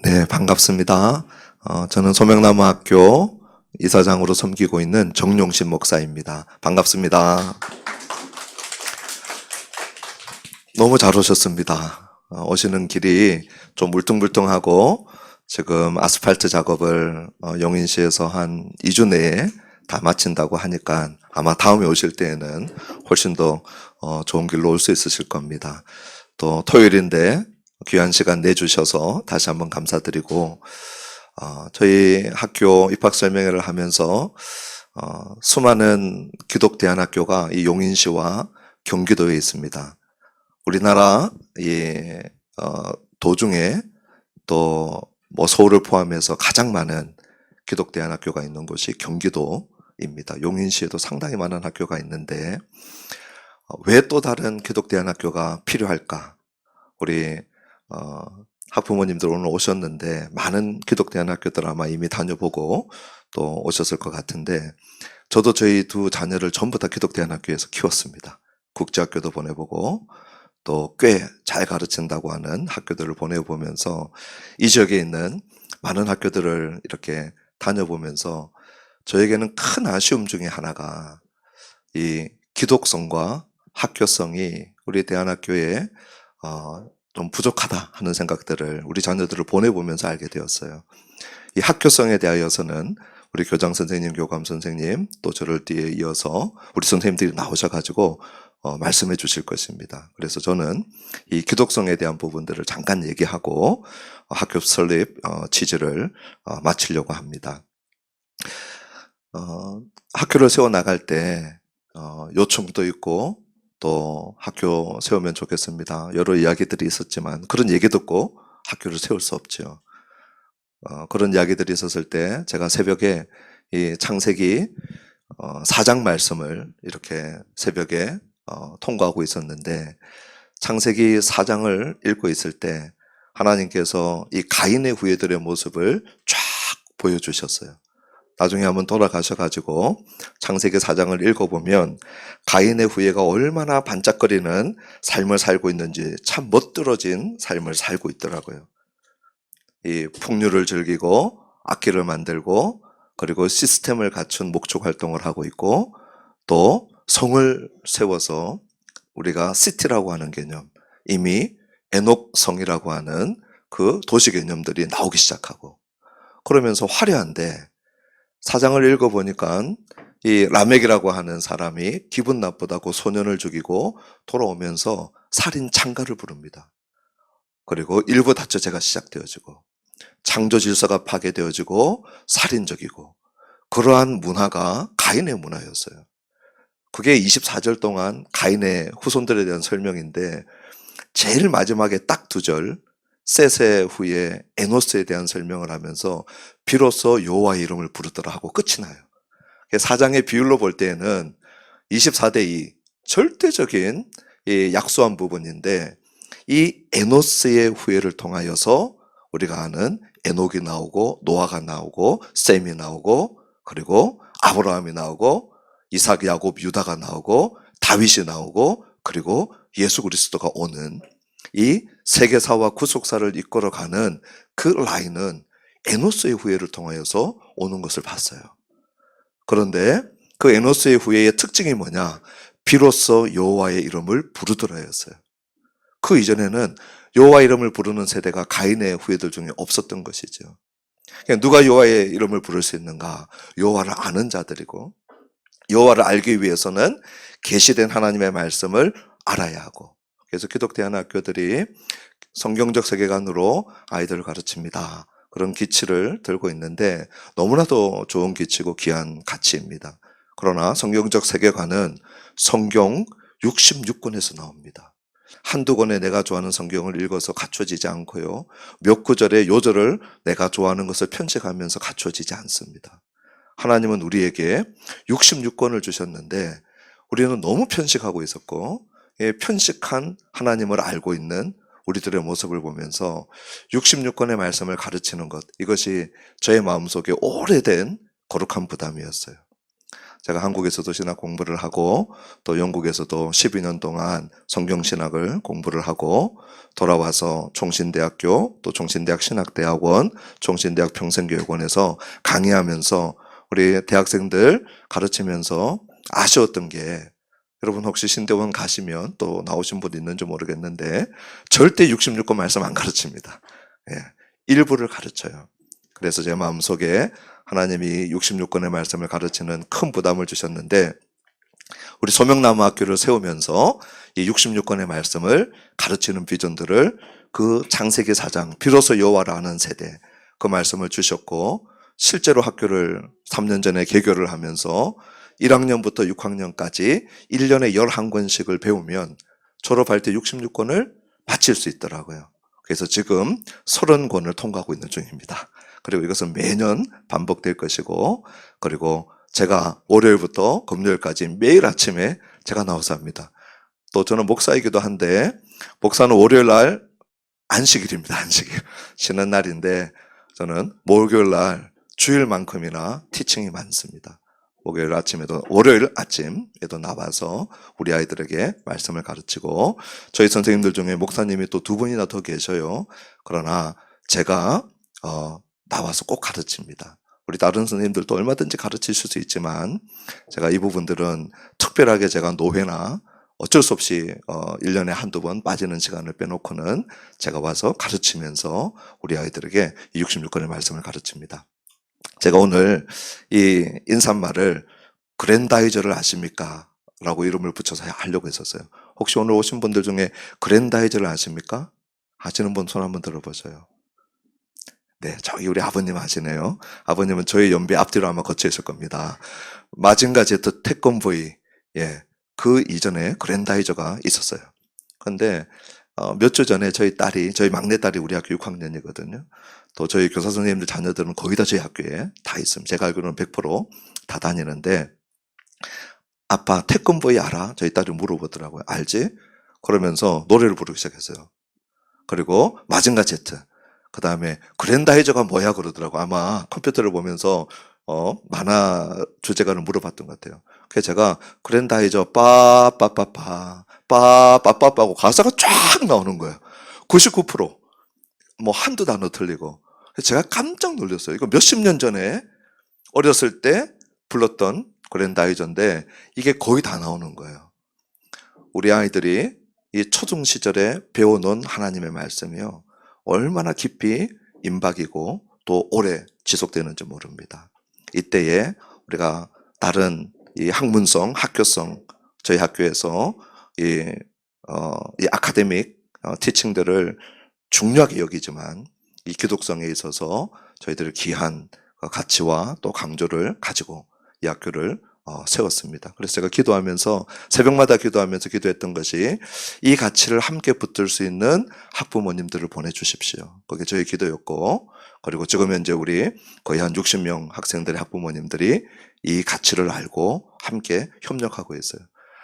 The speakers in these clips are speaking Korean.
네, 반갑습니다. 저는 소명나무학교 이사장으로 섬기고 있는 정용신 목사입니다. 반갑습니다. 너무 잘 오셨습니다. 오시는 길이 좀 울퉁불퉁하고 지금 아스팔트 작업을 용인시에서 한 2주 내에 다 마친다고 하니까 아마 다음에 오실 때에는 훨씬 더 좋은 길로 올 수 있으실 겁니다. 또 토요일인데 귀한 시간 내주셔서 다시 한번 감사드리고, 저희 학교 입학 설명회를 하면서 수많은 기독대안학교가 이 용인시와 경기도에 있습니다. 우리나라 도중에 또 뭐 서울을 포함해서 가장 많은 기독대안학교가 있는 곳이 경기도입니다. 용인시에도 상당히 많은 학교가 있는데 왜 또 다른 기독대안학교가 필요할까? 우리 학부모님들 오늘 오셨는데 많은 기독대안학교들 아마 이미 다녀보고 또 오셨을 것 같은데, 저도 저희 두 자녀를 전부 다 기독대안학교에서 키웠습니다. 국제학교도 보내보고 또 꽤 잘 가르친다고 하는 학교들을 보내보면서 이 지역에 있는 많은 학교들을 이렇게 다녀보면서 저에게는 큰 아쉬움 중에 하나가 이 기독성과 학교성이 우리 대안학교에 좀 부족하다 하는 생각들을 우리 자녀들을 보내보면서 알게 되었어요. 이 학교성에 대하여서는 우리 교장 선생님, 교감 선생님, 또 저를 뒤에 이어서 우리 선생님들이 나오셔가지고 말씀해 주실 것입니다. 그래서 저는 이 기독성에 대한 부분들을 잠깐 얘기하고 학교 설립 취지를 마치려고 합니다. 학교를 세워 나갈 때 요청도 있고 또 학교 세우면 좋겠습니다. 여러 이야기들이 있었지만 그런 얘기 듣고 학교를 세울 수 없죠. 그런 이야기들이 있었을 때 제가 새벽에 이 창세기 4장 말씀을 이렇게 새벽에 통과하고 있었는데, 창세기 4장을 읽고 있을 때 하나님께서 이 가인의 후예들의 모습을 쫙 보여주셨어요. 나중에 한번 돌아가셔가지고 창세기 4장을 읽어보면 가인의 후예가 얼마나 반짝거리는 삶을 살고 있는지 참 멋들어진 삶을 살고 있더라고요. 이 풍류를 즐기고 악기를 만들고 그리고 시스템을 갖춘 목축 활동을 하고 있고, 또 성을 세워서 우리가 시티라고 하는 개념, 이미 에녹성이라고 하는 그 도시 개념들이 나오기 시작하고, 그러면서 화려한데 사장을 읽어보니까 이 라멕이라고 하는 사람이 기분 나쁘다고 소년을 죽이고 돌아오면서 살인 창가를 부릅니다. 그리고 일부 다처제가 시작되어지고 창조 질서가 파괴되어지고 살인적이고, 그러한 문화가 가인의 문화였어요. 그게 24절 동안 가인의 후손들에 대한 설명인데, 제일 마지막에 딱 2절 셋의 후에 에노스에 대한 설명을 하면서 비로소 여호와의 이름을 부르더라 하고 끝이 나요. 4장의 비율로 볼 때에는 24대 2 절대적인 약소한 부분인데, 이 에노스의 후예를 통하여서 우리가 아는 에녹이 나오고 노아가 나오고 셈이 나오고 그리고 아브라함이 나오고 이삭, 야곱, 유다가 나오고 다윗이 나오고 그리고 예수 그리스도가 오는 이 세계사와 구속사를 이끌어가는 그 라인은 에노스의 후예를 통하여서 오는 것을 봤어요. 그런데 그 에노스의 후예의 특징이 뭐냐? 비로소 여호와의 이름을 부르더라였어요. 그 이전에는 여호와 이름을 부르는 세대가 가인의 후예들 중에 없었던 것이죠. 누가 여호와의 이름을 부를 수 있는가? 여호와를 아는 자들이고, 여호와를 알기 위해서는 계시된 하나님의 말씀을 알아야 하고, 그래서 기독대안학교들이 성경적 세계관으로 아이들을 가르칩니다. 그런 기치를 들고 있는데 너무나도 좋은 기치고 귀한 가치입니다. 그러나 성경적 세계관은 성경 66권에서 나옵니다. 한두 권의 내가 좋아하는 성경을 읽어서 갖춰지지 않고요, 몇 구절의 요절을 내가 좋아하는 것을 편식하면서 갖춰지지 않습니다. 하나님은 우리에게 66권을 주셨는데 우리는 너무 편식하고 있었고, 편식한 하나님을 알고 있는 우리들의 모습을 보면서 66권의 말씀을 가르치는 것, 이것이 저의 마음속에 오래된 거룩한 부담이었어요. 제가 한국에서도 신학 공부를 하고 또 영국에서도 12년 동안 성경신학을 공부를 하고 돌아와서 총신대학교 또 총신대학 신학대학원 총신대학 평생교육원에서 강의하면서 우리 대학생들 가르치면서 아쉬웠던 게 여러분 혹시 신대원 가시면 또 나오신 분 있는지 모르겠는데 절대 66권 말씀 안 가르칩니다. 예, 일부를 가르쳐요. 그래서 제 마음속에 하나님이 66권의 말씀을 가르치는 큰 부담을 주셨는데 우리 소명나무 학교를 세우면서 이 66권의 말씀을 가르치는 비전들을 그 창세기 4장 비로소 여호와를 아는 세대 그 말씀을 주셨고 실제로 학교를 3년 전에 개교를 하면서 1학년부터 6학년까지 1년에 11권씩을 배우면 졸업할 때 66권을 마칠 수 있더라고요. 그래서 지금 30권을 통과하고 있는 중입니다. 그리고 이것은 매년 반복될 것이고 그리고 제가 월요일부터 금요일까지 매일 아침에 제가 나와서 합니다. 또 저는 목사이기도 한데 목사는 월요일 날 안식일입니다. 안식일. 쉬는 날인데 저는 목요일 날 주일만큼이나 티칭이 많습니다. 월요일 아침에도 나와서 우리 아이들에게 말씀을 가르치고 저희 선생님들 중에 목사님이 또 2분이나 더 계셔요. 그러나 제가 나와서 꼭 가르칩니다. 우리 다른 선생님들도 얼마든지 가르치실 수 있지만 제가 이 부분들은 특별하게 제가 노회나 어쩔 수 없이 1년에 한두 번 빠지는 시간을 빼놓고는 제가 와서 가르치면서 우리 아이들에게 이 66권의 말씀을 가르칩니다. 제가 오늘 이 인사말을 그랜다이저를 아십니까? 라고 이름을 붙여서 하려고 했었어요. 혹시 오늘 오신 분들 중에 그랜다이저를 아십니까? 아시는 분 손 한번 들어보세요. 네, 저기 우리 아버님 아시네요. 아버님은 저희 연배 앞뒤로 아마 거쳐 있을 겁니다. 마징가 제트 태권브이, 예, 그 이전에 그랜다이저가 있었어요. 그런데 몇 주 전에 저희 막내딸이 우리 학교 6학년이거든요. 또 저희 교사 선생님들 자녀들은 거의 다 저희 학교에 다 있습니다. 제가 알기로는 100%다 다니는데 아빠 태권브이 알아? 저희 딸이 물어보더라고요. 알지? 그러면서 노래를 부르기 시작했어요. 그리고 마징가 제트. 그 다음에 그랜다이저가 뭐야 그러더라고. 아마 컴퓨터를 보면서 만화 주제가를 물어봤던 것 같아요. 그래서 제가 그랜다이저 빠빠빠빠 빠빠빠빠고 가사가 쫙 나오는 거예요. 99%. 뭐 한두 단어 틀리고. 그래서 제가 깜짝 놀랐어요. 이거 몇십 년 전에 어렸을 때 불렀던 그랜다이저인데 이게 거의 다 나오는 거예요. 우리 아이들이 이 초중 시절에 배워놓은 하나님의 말씀이요. 얼마나 깊이 임박이고 또 오래 지속되는지 모릅니다. 이때에 우리가 다른 이 학문성, 학교성 저희 학교에서 이 아카데믹 티칭들을 중요하게 여기지만 이 기독성에 있어서 저희들 귀한 가치와 또 강조를 가지고 이 학교를 세웠습니다. 그래서 제가 기도하면서 새벽마다 기도했던 것이 이 가치를 함께 붙들 수 있는 학부모님들을 보내주십시오. 그게 저희 기도였고 그리고 지금 현재 우리 거의 한 60명 학생들의 학부모님들이 이 가치를 알고 함께 협력하고 있어요.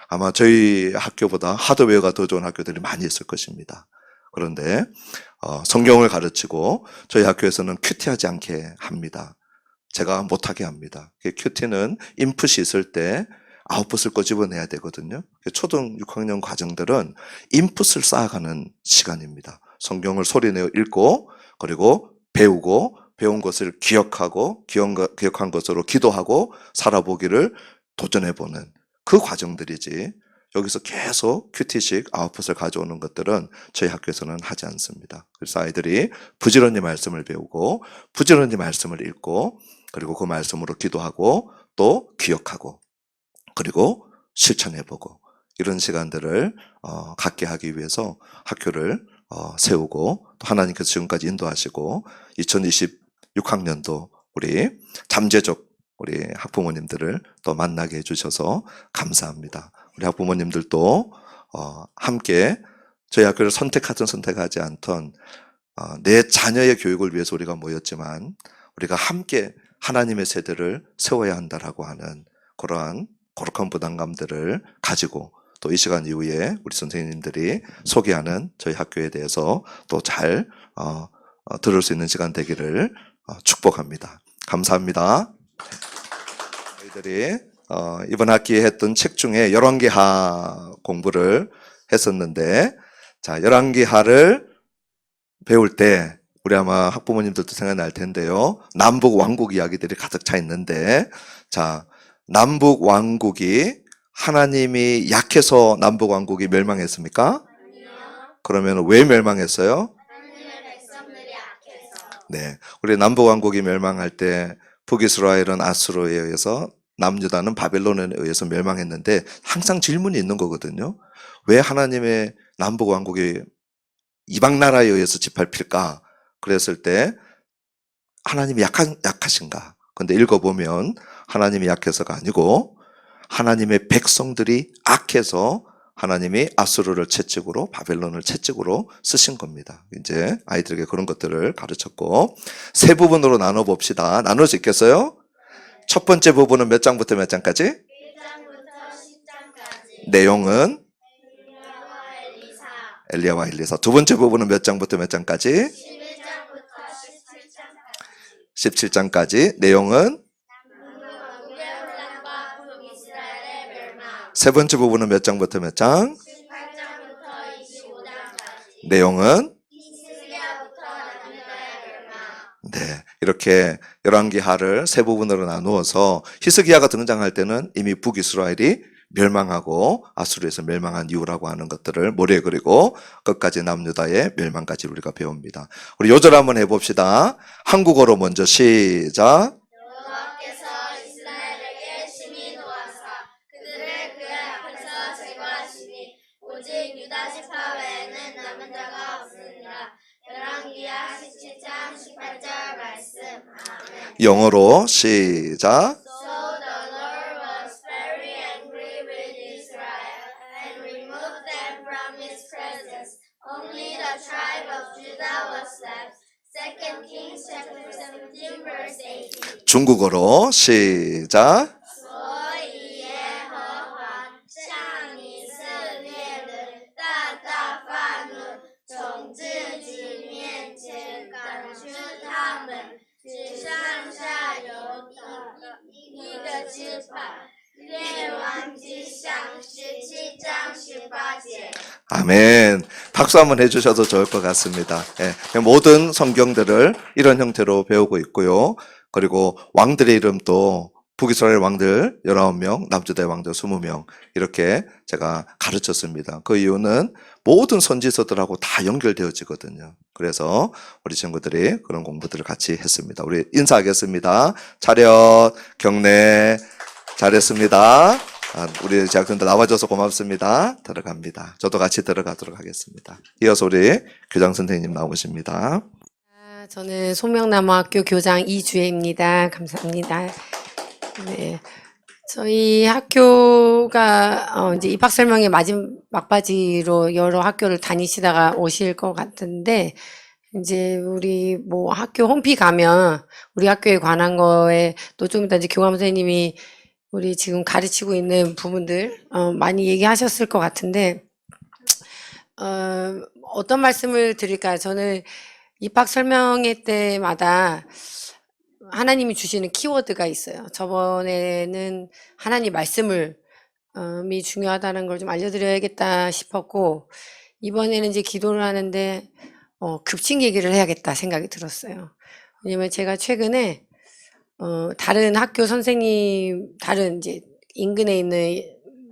아마 저희 학교보다 하드웨어가 더 좋은 학교들이 많이 있을 것입니다. 그런데 성경을 가르치고 저희 학교에서는 큐티하지 않게 합니다. 제가 못하게 합니다. 큐티는 인풋이 있을 때 아웃풋을 꼬집어내야 되거든요. 초등 6학년 과정들은 인풋을 쌓아가는 시간입니다. 성경을 소리내어 읽고 그리고 배우고 배운 것을 기억하고 기억한 것으로 기도하고 살아보기를 도전해보는 그 과정들이지 여기서 계속 큐티식 아웃풋을 가져오는 것들은 저희 학교에서는 하지 않습니다. 그래서 아이들이 부지런히 말씀을 배우고 부지런히 말씀을 읽고 그리고 그 말씀으로 기도하고 또 기억하고 그리고 실천해보고 이런 시간들을 갖게 하기 위해서 학교를 세우고 또 하나님께서 지금까지 인도하시고 2026학년도 우리 잠재적 우리 학부모님들을 또 만나게 해주셔서 감사합니다. 우리 학부모님들도 함께 저희 학교를 선택하든 선택하지 않던 내 자녀의 교육을 위해서 우리가 모였지만 우리가 함께 하나님의 세대를 세워야 한다라고 하는 그러한 거룩한 부담감들을 가지고 또 이 시간 이후에 우리 선생님들이 소개하는 저희 학교에 대해서 또 잘 들을 수 있는 시간 되기를 축복합니다. 감사합니다. 저희들이 이번 학기에 했던 책 중에 열왕기하 공부를 했었는데, 자, 열왕기하를 배울 때 우리 아마 학부모님들도 생각날 텐데요. 남북 왕국 이야기들이 가득 차 있는데, 자, 남북 왕국이 하나님이 약해서 남북 왕국이 멸망했습니까? 그러면 왜 멸망했어요? 네, 우리 남북 왕국이 멸망할 때 북이스라엘은 아수르에 의해서 남유다는 바벨론에 의해서 멸망했는데 항상 질문이 있는 거거든요. 왜 하나님의 남북 왕국이 이방 나라에 의해서 짓밟힐까? 그랬을 때 하나님이 약하신가? 근데 읽어보면 하나님이 약해서가 아니고 하나님의 백성들이 악해서 하나님이 아수르를 채찍으로 바벨론을 채찍으로 쓰신 겁니다. 이제 아이들에게 그런 것들을 가르쳤고 세 부분으로 나눠 봅시다. 나눌 수 있겠어요? 첫 번째 부분은 몇 장부터 몇 장까지? 1장부터 10장까지. 내용은 엘리야와 엘리사. 두 번째 부분은 몇 장부터 몇 장까지? 11장부터 17장까지. 17장까지. 내용은 남북왕국의 혼란과 북이스라엘의 멸망. 세 번째 부분은 몇 장부터 몇 장? 18장부터 25장까지. 내용은 히스기야부터 남유다의 멸망. 네, 이렇게 열왕기하를 세 부분으로 나누어서 히스기야가 등장할 때는 이미 북이스라엘이 멸망하고 아수르에서 멸망한 이유라고 하는 것들을 모래 그리고 끝까지 남유다의 멸망까지 우리가 배웁니다. 우리 요절 한번 해봅시다. 한국어로 먼저 시작. 여호와께서 이스라엘에게 심히 도와사 그들을 그의 앞에서 제거하시니 오직 유다 지파 외에는 남은 자가 없으니라. 열왕기하 17장 18절 말씀. 아멘. 영어로 시작. So the Lord was very angry with Israel and removed them from his presence. Only the tribe of Judah was left. 2 Kings chapter 17 verse 18. 중국어로 시작. 所以耶和华向以色列人大大发怒，从自己面前赶出他们，只剩下有一个支派。列王纪上17章18节。 아멘. 박수 한번 해주셔도 좋을 것 같습니다. 예, 모든 성경들을 이런 형태로 배우고 있고요. 그리고 왕들의 이름도 북이스라엘 왕들 19명, 남유다의 왕들 20명 이렇게 제가 가르쳤습니다. 그 이유는 모든 선지서들하고 다 연결되어지거든요. 그래서 우리 친구들이 그런 공부들을 같이 했습니다. 우리 인사하겠습니다. 차렷, 경례 잘했습니다. 우리 제학생들 나와줘서 고맙습니다. 들어갑니다. 저도 같이 들어가도록 하겠습니다. 이어서 우리 교장 선생님 나오십니다. 저는 소명나무학교 교장 이주혜입니다. 감사합니다. 네, 저희 학교가 이제 입학 설명회 막바지로 여러 학교를 다니시다가 오실 것 같은데 이제 우리 뭐 학교 홈피 가면 우리 학교에 관한 거에 또 좀 이따 이제 교감 선생님이 우리 지금 가르치고 있는 부분들 많이 얘기하셨을 것 같은데 어떤 말씀을 드릴까요? 저는 입학 설명회 때마다 하나님이 주시는 키워드가 있어요. 저번에는 하나님 말씀을 이 중요하다는 걸 좀 알려드려야겠다 싶었고 이번에는 이제 기도를 하는데 급식 얘기를 해야겠다 생각이 들었어요. 왜냐면 제가 최근에 다른 학교 선생님, 다른 이제 인근에 있는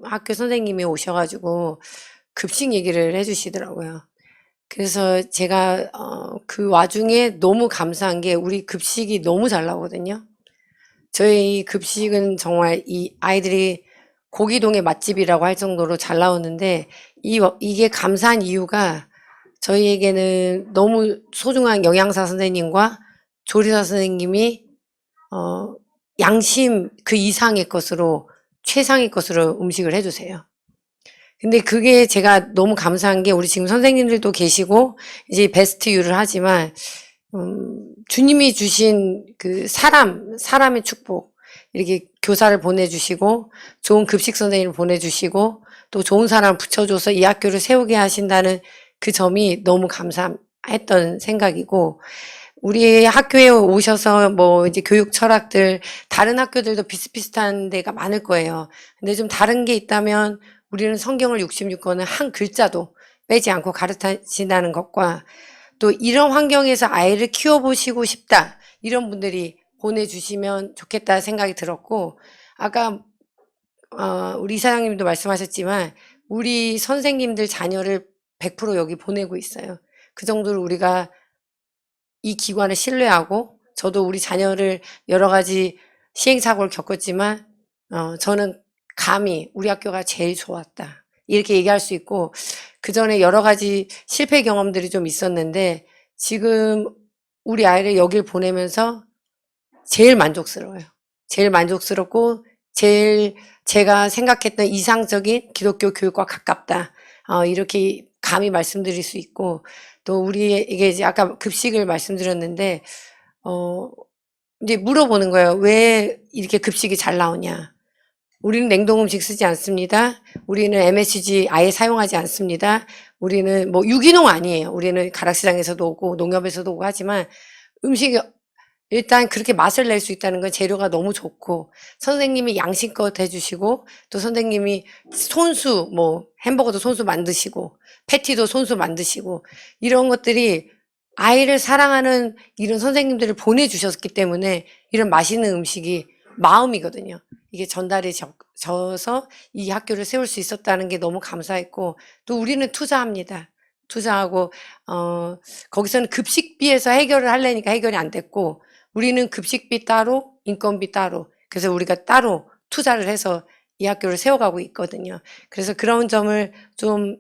학교 선생님이 오셔가지고 급식 얘기를 해주시더라고요. 그래서 제가 그 와중에 너무 감사한 게 우리 급식이 너무 잘 나오거든요. 저희 급식은 정말 이 아이들이 고기동의 맛집이라고 할 정도로 잘 나오는데 이게 감사한 이유가 저희에게는 너무 소중한 영양사 선생님과 조리사 선생님이 양심 그 이상의 것으로 최상의 것으로 음식을 해주세요. 근데 그게 제가 너무 감사한 게 우리 지금 선생님들도 계시고 이제 베스트 유를 하지만 주님이 주신 그 사람의 축복 이렇게 교사를 보내주시고 좋은 급식 선생님을 보내주시고 또 좋은 사람을 붙여줘서 이 학교를 세우게 하신다는 그 점이 너무 감사했던 생각이고 우리 학교에 오셔서 뭐 이제 교육 철학들, 다른 학교들도 비슷비슷한 데가 많을 거예요. 근데 좀 다른 게 있다면 우리는 성경을 66권을 한 글자도 빼지 않고 가르치신다는 것과 또 이런 환경에서 아이를 키워보시고 싶다. 이런 분들이 보내주시면 좋겠다 생각이 들었고, 아까 우리 이사장님도 말씀하셨지만 우리 선생님들 자녀를 100% 여기 보내고 있어요. 그 정도로 우리가 이 기관을 신뢰하고, 저도 우리 자녀를 여러 가지 시행착오를 겪었지만 저는 감히 우리 학교가 제일 좋았다 이렇게 얘기할 수 있고, 그 전에 여러 가지 실패 경험들이 좀 있었는데 지금 우리 아이를 여길 보내면서 제일 만족스러워요. 제일 만족스럽고 제일 제가 생각했던 이상적인 기독교 교육과 가깝다. 이렇게 감히 말씀드릴 수 있고, 또 우리에게 이제 아까 급식을 말씀드렸는데 이제 물어보는 거예요. 왜 이렇게 급식이 잘 나오냐? 우리는 냉동 음식 쓰지 않습니다. 우리는 MSG 아예 사용하지 않습니다. 우리는 뭐 유기농 아니에요. 우리는 가락시장에서도 오고 농협에서도 오고 하지만 음식이 일단 그렇게 맛을 낼 수 있다는 건 재료가 너무 좋고, 선생님이 양심껏 해주시고, 또 선생님이 손수, 뭐 햄버거도 손수 만드시고, 패티도 손수 만드시고, 이런 것들이 아이를 사랑하는 이런 선생님들을 보내주셨기 때문에 이런 맛있는 음식이 마음이거든요. 이게 전달이 져서 이 학교를 세울 수 있었다는 게 너무 감사했고, 또 우리는 투자합니다. 투자하고 거기서는 급식비에서 해결을 하려니까 해결이 안 됐고, 우리는 급식비 따로 인건비 따로, 그래서 우리가 따로 투자를 해서 이 학교를 세워가고 있거든요. 그래서 그런 점을 좀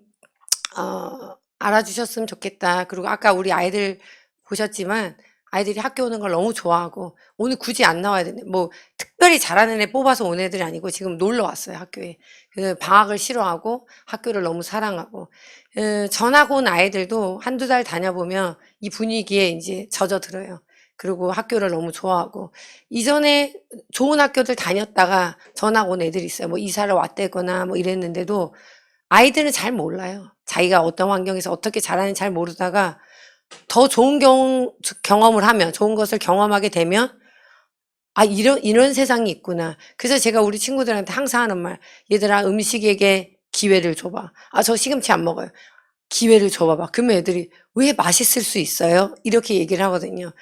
알아주셨으면 좋겠다. 그리고 아까 우리 아이들 보셨지만 아이들이 학교 오는 걸 너무 좋아하고, 오늘 굳이 안 나와야 되네. 뭐 특별히 잘하는 애 뽑아서 온 애들이 아니고 지금 놀러 왔어요, 학교에. 방학을 싫어하고 학교를 너무 사랑하고, 전학 온 아이들도 한두 달 다녀보면 이 분위기에 이제 젖어들어요. 그리고 학교를 너무 좋아하고, 이전에 좋은 학교들 다녔다가 전학 온 애들이 있어요. 뭐 이사를 왔대거나 뭐 이랬는데도 아이들은 잘 몰라요. 자기가 어떤 환경에서 어떻게 자라는지 잘 모르다가 더 좋은 경험을 하면, 좋은 것을 경험하게 되면, 아, 이런 세상이 있구나. 그래서 제가 우리 친구들한테 항상 하는 말, 얘들아, 음식에게 기회를 줘봐. 아, 저 시금치 안 먹어요. 기회를 줘봐봐. 그러면 애들이 왜 맛있을 수 있어요? 이렇게 얘기를 하거든요.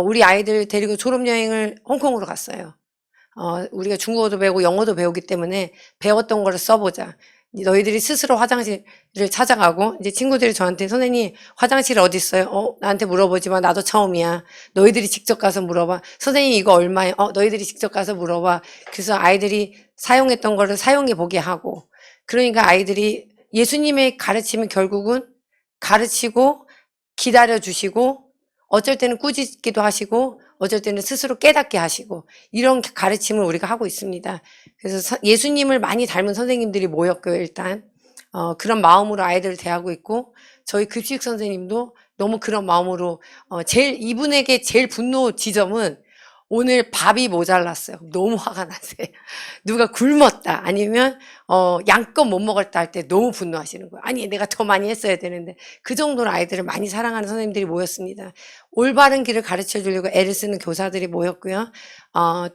우리 아이들 데리고 졸업여행을 홍콩으로 갔어요. 우리가 중국어도 배우고 영어도 배우기 때문에 배웠던 거를 써보자. 너희들이 스스로 화장실을 찾아가고, 이제 친구들이 저한테 선생님 화장실 어디 있어요? 나한테 물어보지만 나도 처음이야. 너희들이 직접 가서 물어봐. 선생님 이거 얼마예요? 너희들이 직접 가서 물어봐. 그래서 아이들이 사용했던 거를 사용해 보게 하고, 그러니까 아이들이 예수님의 가르침은 결국은 가르치고 기다려 주시고, 어쩔 때는 꾸짖기도 하시고, 어쩔 때는 스스로 깨닫게 하시고, 이런 가르침을 우리가 하고 있습니다. 그래서 예수님을 많이 닮은 선생님들이 모였고요, 일단. 그런 마음으로 아이들을 대하고 있고, 저희 급식 선생님도 너무 그런 마음으로, 이분에게 제일 분노 지점은 오늘 밥이 모자랐어요. 너무 화가 나세요. 누가 굶었다, 아니면 양껏 못 먹었다 할 때 너무 분노하시는 거예요. 아니, 내가 더 많이 했어야 되는데. 그 정도로 아이들을 많이 사랑하는 선생님들이 모였습니다. 올바른 길을 가르쳐 주려고 애를 쓰는 교사들이 모였고요.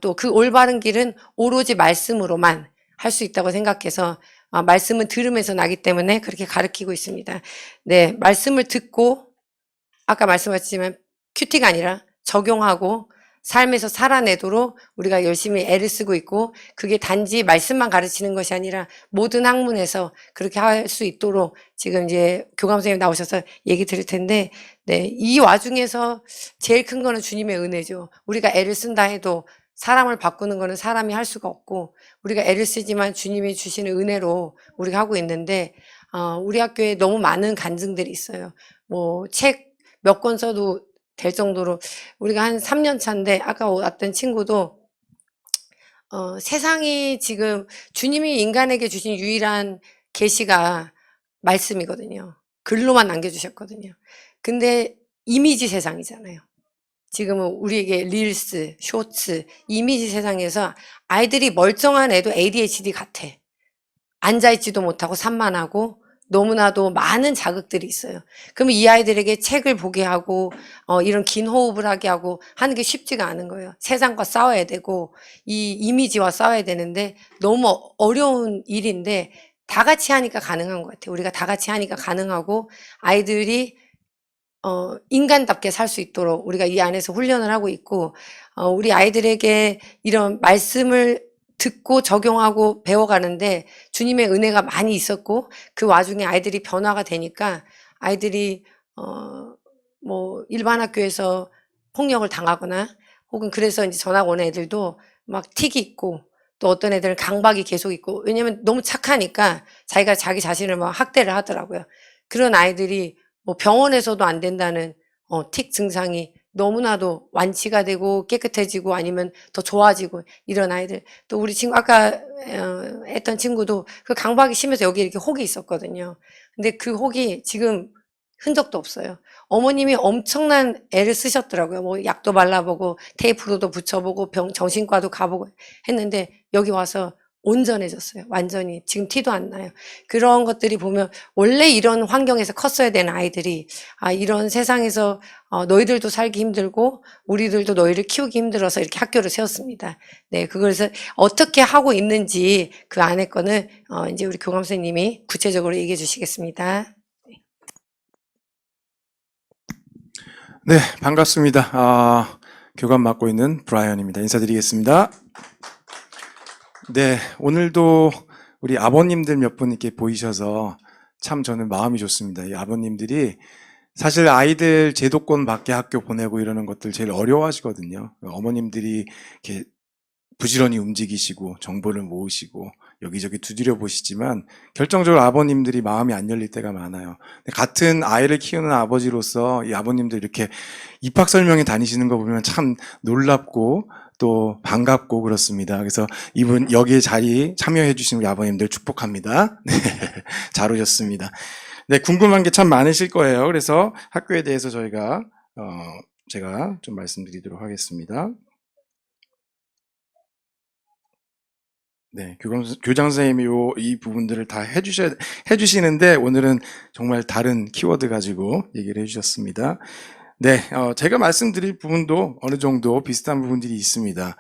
또 그 올바른 길은 오로지 말씀으로만 할 수 있다고 생각해서, 말씀은 들음에서 나기 때문에 그렇게 가르치고 있습니다. 네, 말씀을 듣고, 아까 말씀하셨지만 큐티가 아니라 적용하고 삶에서 살아내도록 우리가 열심히 애를 쓰고 있고, 그게 단지 말씀만 가르치는 것이 아니라 모든 학문에서 그렇게 할 수 있도록 지금 이제 교감 선생님 나오셔서 얘기 드릴 텐데, 네, 이 와중에서 제일 큰 거는 주님의 은혜죠. 우리가 애를 쓴다 해도 사람을 바꾸는 거는 사람이 할 수가 없고, 우리가 애를 쓰지만 주님이 주시는 은혜로 우리가 하고 있는데, 우리 학교에 너무 많은 간증들이 있어요. 뭐 책 몇 권 써도 될 정도로, 우리가 한 3년 차인데 아까 왔던 친구도 세상이 지금 주님이 인간에게 주신 유일한 계시가 말씀이거든요. 글로만 남겨주셨거든요. 근데 이미지 세상이잖아요. 지금은 우리에게 릴스, 쇼츠, 이미지 세상에서 아이들이 멀쩡한 애도 ADHD 같아. 앉아있지도 못하고 산만하고 너무나도 많은 자극들이 있어요. 그러면 이 아이들에게 책을 보게 하고 이런 긴 호흡을 하게 하고 하는 게 쉽지가 않은 거예요. 세상과 싸워야 되고 이 이미지와 싸워야 되는데 너무 어려운 일인데 다 같이 하니까 가능한 것 같아요. 우리가 다 같이 하니까 가능하고 아이들이 인간답게 살 수 있도록 우리가 이 안에서 훈련을 하고 있고 우리 아이들에게 이런 말씀을 듣고 적용하고 배워가는데 주님의 은혜가 많이 있었고 그 와중에 아이들이 변화가 되니까 아이들이 뭐 일반 학교에서 폭력을 당하거나 혹은 그래서 이제 전학 온 애들도 막 틱이 있고 또 어떤 애들은 강박이 계속 있고 왜냐면 너무 착하니까 자기가 자기 자신을 막 학대를 하더라고요. 그런 아이들이 뭐 병원에서도 안 된다는 틱 증상이 너무나도 완치가 되고 깨끗해지고 아니면 더 좋아지고 이런 아이들 또 우리 친구 아까 했던 친구도 그 강박이 심해서 여기 이렇게 혹이 있었거든요. 근데 그 혹이 지금 흔적도 없어요. 어머님이 엄청난 애를 쓰셨더라고요. 뭐 약도 발라보고 테이프로도 붙여보고 정신과도 가보고 했는데 여기 와서 온전해졌어요. 완전히 지금 티도 안 나요. 그런 것들이 보면 원래 이런 환경에서 컸어야 되는 아이들이 이런 세상에서 너희들도 살기 힘들고 우리들도 너희를 키우기 힘들어서 이렇게 학교를 세웠습니다. 네, 그것을 어떻게 하고 있는지 그 안에 거는 이제 우리 교감 선생님이 구체적으로 얘기해 주시겠습니다. 네, 반갑습니다. 교감 맡고 있는 브라이언입니다. 인사드리겠습니다. 네, 오늘도 우리 아버님들 몇 분 이렇게 보이셔서 참 저는 마음이 좋습니다. 이 아버님들이 사실 아이들 제도권 밖에 학교 보내고 이러는 것들 제일 어려워하시거든요. 어머님들이 이렇게 부지런히 움직이시고 정보를 모으시고 여기저기 두드려 보시지만 결정적으로 아버님들이 마음이 안 열릴 때가 많아요. 같은 아이를 키우는 아버지로서 이 아버님들 이렇게 입학 설명회 다니시는 거 보면 참 놀랍고 또 반갑고 그렇습니다. 그래서 이분 여기에 자리 참여해 주신 우리 아버님들 축복합니다. 네, 잘 오셨습니다. 네, 궁금한 게 참 많으실 거예요. 그래서 학교에 대해서 제가 좀 말씀드리도록 하겠습니다. 네, 교장 선생님이 이 부분들을 다 해주시는데 오늘은 정말 다른 키워드 가지고 얘기를 해주셨습니다. 네, 제가 말씀드릴 부분도 어느 정도 비슷한 부분들이 있습니다.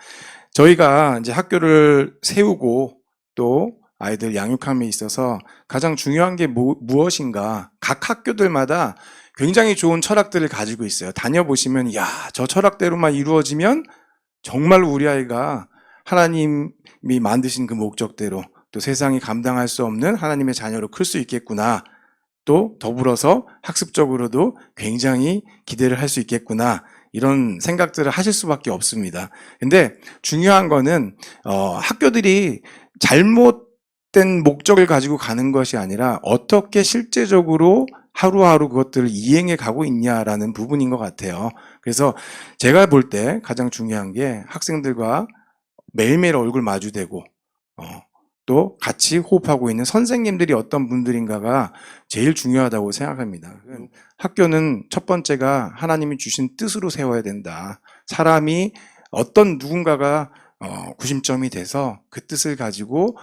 저희가 이제 학교를 세우고 또 아이들 양육함에 있어서 가장 중요한 게 무엇인가, 각 학교들마다 굉장히 좋은 철학들을 가지고 있어요. 다녀보시면, 야, 저 철학대로만 이루어지면 정말 우리 아이가 하나님이 만드신 그 목적대로 또 세상이 감당할 수 없는 하나님의 자녀로 클 수 있겠구나. 또 더불어서 학습적으로도 굉장히 기대를 할 수 있겠구나. 이런 생각들을 하실 수밖에 없습니다. 근데 중요한 거는 학교들이 잘못된 목적을 가지고 가는 것이 아니라 어떻게 실제적으로 하루하루 그것들을 이행해 가고 있냐라는 부분인 것 같아요. 그래서 제가 볼 때 가장 중요한 게 학생들과 매일매일 얼굴 마주대고 또 같이 호흡하고 있는 선생님들이 어떤 분들인가가 제일 중요하다고 생각합니다. 학교는 첫 번째가 하나님이 주신 뜻으로 세워야 된다. 사람이 어떤 누군가가 구심점이 돼서 그 뜻을 가지고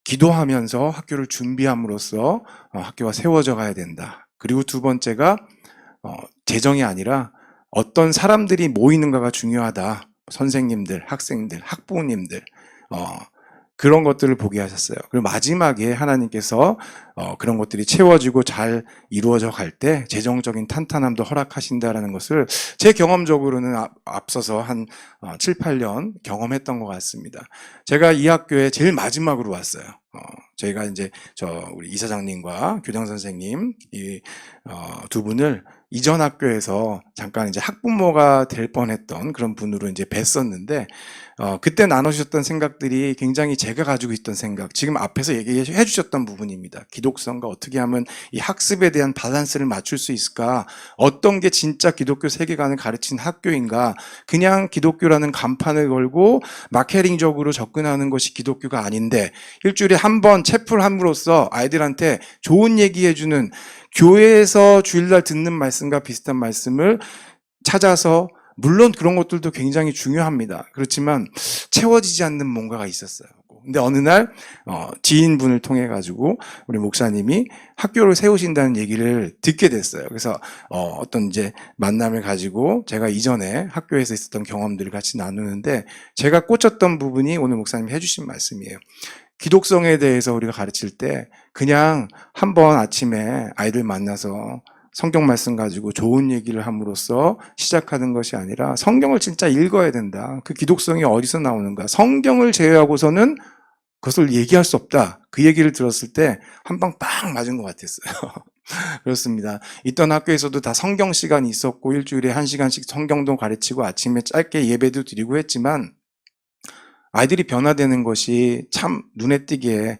기도하면서 학교를 준비함으로써 학교가 세워져 가야 된다. 그리고 두 번째가 재정이 아니라 어떤 사람들이 모이는가가 중요하다. 선생님들, 학생들, 학부모님들 그런 것들을 보게 하셨어요. 그리고 마지막에 하나님께서 그런 것들이 채워지고 잘 이루어져 갈 때 재정적인 탄탄함도 허락하신다라는 것을 제 경험적으로는 앞서서 한 7, 8년 경험했던 것 같습니다. 제가 이 학교에 제일 마지막으로 왔어요. 저희가 이제 우리 이사장님과 교장 선생님 이 두 분을 이전 학교에서 잠깐 이제 학부모가 될 뻔했던 그런 분으로 이제 뵀었는데 그때 나누셨던 생각들이 굉장히 제가 가지고 있던 생각, 지금 앞에서 얘기해 주셨던 부분입니다. 기독성과 어떻게 하면 이 학습에 대한 밸런스를 맞출 수 있을까? 어떤 게 진짜 기독교 세계관을 가르친 학교인가? 그냥 기독교라는 간판을 걸고 마케팅적으로 접근하는 것이 기독교가 아닌데 일주일에 한 번 채플함으로써 아이들한테 좋은 얘기해주는 교회에서 주일날 듣는 말씀과 비슷한 말씀을 찾아서 물론 그런 것들도 굉장히 중요합니다. 그렇지만 채워지지 않는 뭔가가 있었어요. 근데 어느 날 지인분을 통해 가지고 우리 목사님이 학교를 세우신다는 얘기를 듣게 됐어요. 그래서 어떤 이제 만남을 가지고 제가 이전에 학교에서 있었던 경험들을 같이 나누는데 제가 꽂혔던 부분이 오늘 목사님이 해주신 말씀이에요. 기독성에 대해서 우리가 가르칠 때 그냥 한번 아침에 아이들 만나서 성경 말씀 가지고 좋은 얘기를 함으로써 시작하는 것이 아니라 성경을 진짜 읽어야 된다. 그 기독성이 어디서 나오는가? 성경을 제외하고서는 그것을 얘기할 수 없다. 그 얘기를 들었을 때 한 방 빵 맞은 것 같았어요. 그렇습니다. 있던 학교에서도 다 성경 시간이 있었고 일주일에 1시간씩 성경도 가르치고 아침에 짧게 예배도 드리고 했지만 아이들이 변화되는 것이 참 눈에 띄게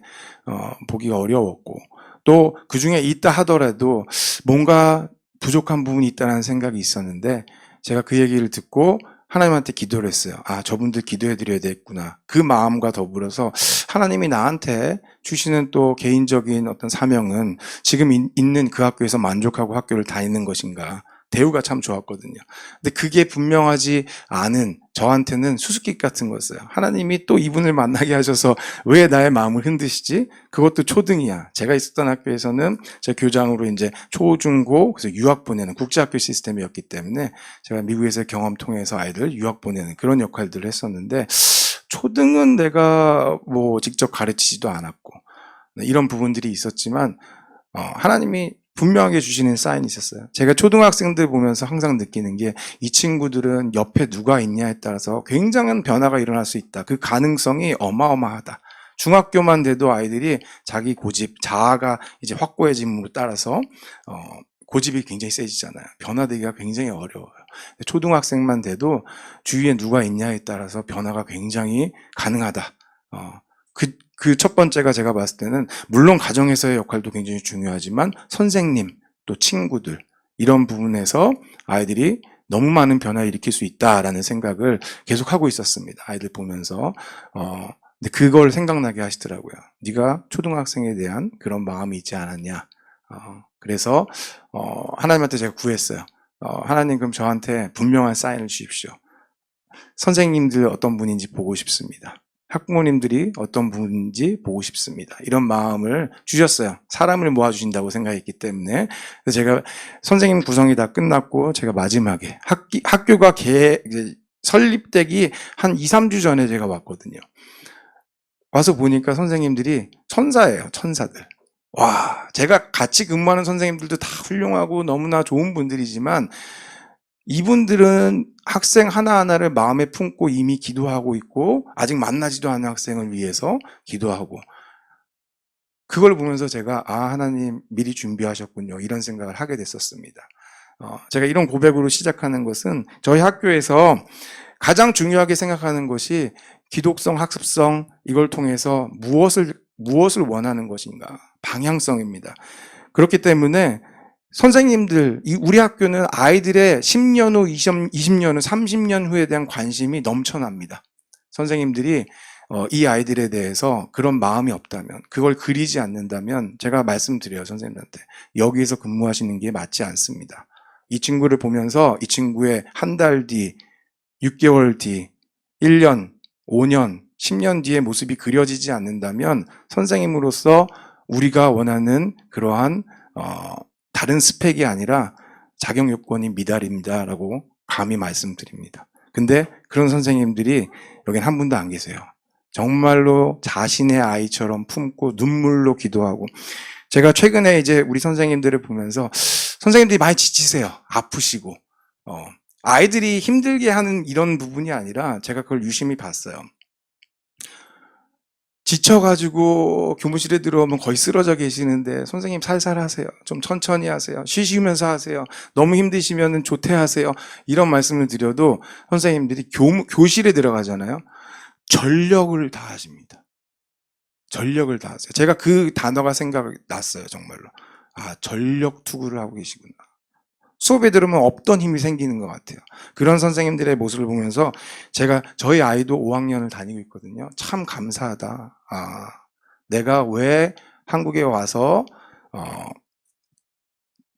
보기가 어려웠고 또 그중에 있다 하더라도 뭔가 부족한 부분이 있다는 생각이 있었는데 제가 그 얘기를 듣고 하나님한테 기도를 했어요. 아, 저분들 기도해 드려야 되겠구나. 그 마음과 더불어서 하나님이 나한테 주시는 또 개인적인 어떤 사명은 지금 있는 그 학교에서 만족하고 학교를 다니는 것인가. 대우가 참 좋았거든요. 근데 그게 분명하지 않은 저한테는 수수께끼 같은 거였어요. 하나님이 또 이분을 만나게 하셔서 왜 나의 마음을 흔드시지? 그것도 초등이야. 제가 있었던 학교에서는 제 교장으로 이제 초중고 그래서 유학 보내는 국제학교 시스템이었기 때문에 제가 미국에서 경험 통해서 아이들 유학 보내는 그런 역할들을 했었는데 초등은 내가 뭐 직접 가르치지도 않았고 이런 부분들이 있었지만 하나님이 분명하게 주시는 사인이 있었어요. 제가 초등학생들 보면서 항상 느끼는 게 이 친구들은 옆에 누가 있냐에 따라서 굉장한 변화가 일어날 수 있다. 그 가능성이 어마어마하다. 중학교만 돼도 아이들이 자기 고집, 자아가 이제 확고해짐으로 따라서 고집이 굉장히 세지잖아요. 변화되기가 굉장히 어려워요. 초등학생만 돼도 주위에 누가 있냐에 따라서 변화가 굉장히 가능하다. 그 첫 번째가 제가 봤을 때는 물론 가정에서의 역할도 굉장히 중요하지만 선생님 또 친구들 이런 부분에서 아이들이 너무 많은 변화를 일으킬 수 있다라는 생각을 계속 하고 있었습니다. 아이들 보면서 근데 그걸 생각나게 하시더라고요. 네가 초등학생에 대한 그런 마음이 있지 않았냐. 그래서 하나님한테 제가 구했어요. 하나님 그럼 저한테 분명한 사인을 주십시오. 선생님들 어떤 분인지 보고 싶습니다. 학부모님들이 어떤 분인지 보고 싶습니다. 이런 마음을 주셨어요. 사람을 모아주신다고 생각했기 때문에. 그래서 제가 선생님 구성이 다 끝났고 제가 마지막에 학교가 설립되기 한 2, 3주 전에 제가 왔거든요. 와서 보니까 선생님들이 천사예요. 천사들. 와, 제가 같이 근무하는 선생님들도 다 훌륭하고 너무나 좋은 분들이지만 이분들은 학생 하나하나를 마음에 품고 이미 기도하고 있고 아직 만나지도 않은 학생을 위해서 기도하고 그걸 보면서 제가 하나님 미리 준비하셨군요. 이런 생각을 하게 됐었습니다. 제가 이런 고백으로 시작하는 것은 저희 학교에서 가장 중요하게 생각하는 것이 기독성, 학습성 이걸 통해서 무엇을 원하는 것인가 방향성입니다. 그렇기 때문에 선생님들, 우리 학교는 아이들의 10년 후, 20년 후, 30년 후에 대한 관심이 넘쳐납니다. 선생님들이 이 아이들에 대해서 그런 마음이 없다면, 그걸 그리지 않는다면 제가 말씀드려요, 선생님한테. 여기에서 근무하시는 게 맞지 않습니다. 이 친구를 보면서 이 친구의 한 달 뒤, 6개월 뒤, 1년, 5년, 10년 뒤의 모습이 그려지지 않는다면 선생님으로서 우리가 원하는 그러한 다른 스펙이 아니라 자격 요건이 미달입니다라고 감히 말씀드립니다. 근데 그런 선생님들이 여긴 한 분도 안 계세요. 정말로 자신의 아이처럼 품고 눈물로 기도하고 제가 최근에 이제 우리 선생님들을 보면서 선생님들이 많이 지치세요. 아프시고 아이들이 힘들게 하는 이런 부분이 아니라 제가 그걸 유심히 봤어요. 지쳐가지고 교무실에 들어오면 거의 쓰러져 계시는데 선생님 살살 하세요. 좀 천천히 하세요. 쉬시면서 하세요. 너무 힘드시면 조퇴하세요. 이런 말씀을 드려도 선생님들이 교실에 들어가잖아요. 전력을 다하십니다. 전력을 다하세요. 제가 그 단어가 생각이 났어요. 정말로. 전력 투구를 하고 계시구나. 수업에 들으면 없던 힘이 생기는 것 같아요. 그런 선생님들의 모습을 보면서 제가 저희 아이도 5학년을 다니고 있거든요. 참 감사하다. 내가 왜 한국에 와서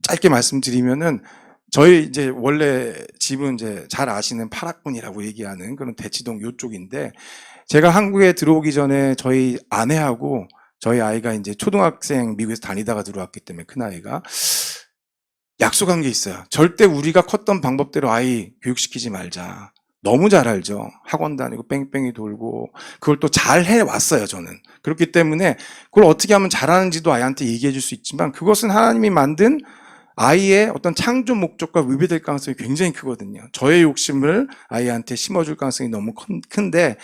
짧게 말씀드리면은 저희 이제 원래 집은 이제 잘 아시는 파락군이라고 얘기하는 그런 대치동 요쪽인데, 제가 한국에 들어오기 전에 저희 아내하고 저희 아이가 이제 초등학생 미국에서 다니다가 들어왔기 때문에 큰아이가 약속한 게 있어요. 절대 우리가 컸던 방법대로 아이 교육시키지 말자. 너무 잘 알죠. 학원 다니고 뺑뺑이 돌고 그걸 또 잘 해왔어요, 저는. 그렇기 때문에 그걸 어떻게 하면 잘하는지도 아이한테 얘기해 줄 수 있지만, 그것은 하나님이 만든 아이의 어떤 창조 목적과 위배될 가능성이 굉장히 크거든요. 저의 욕심을 아이한테 심어줄 가능성이 너무 큰데,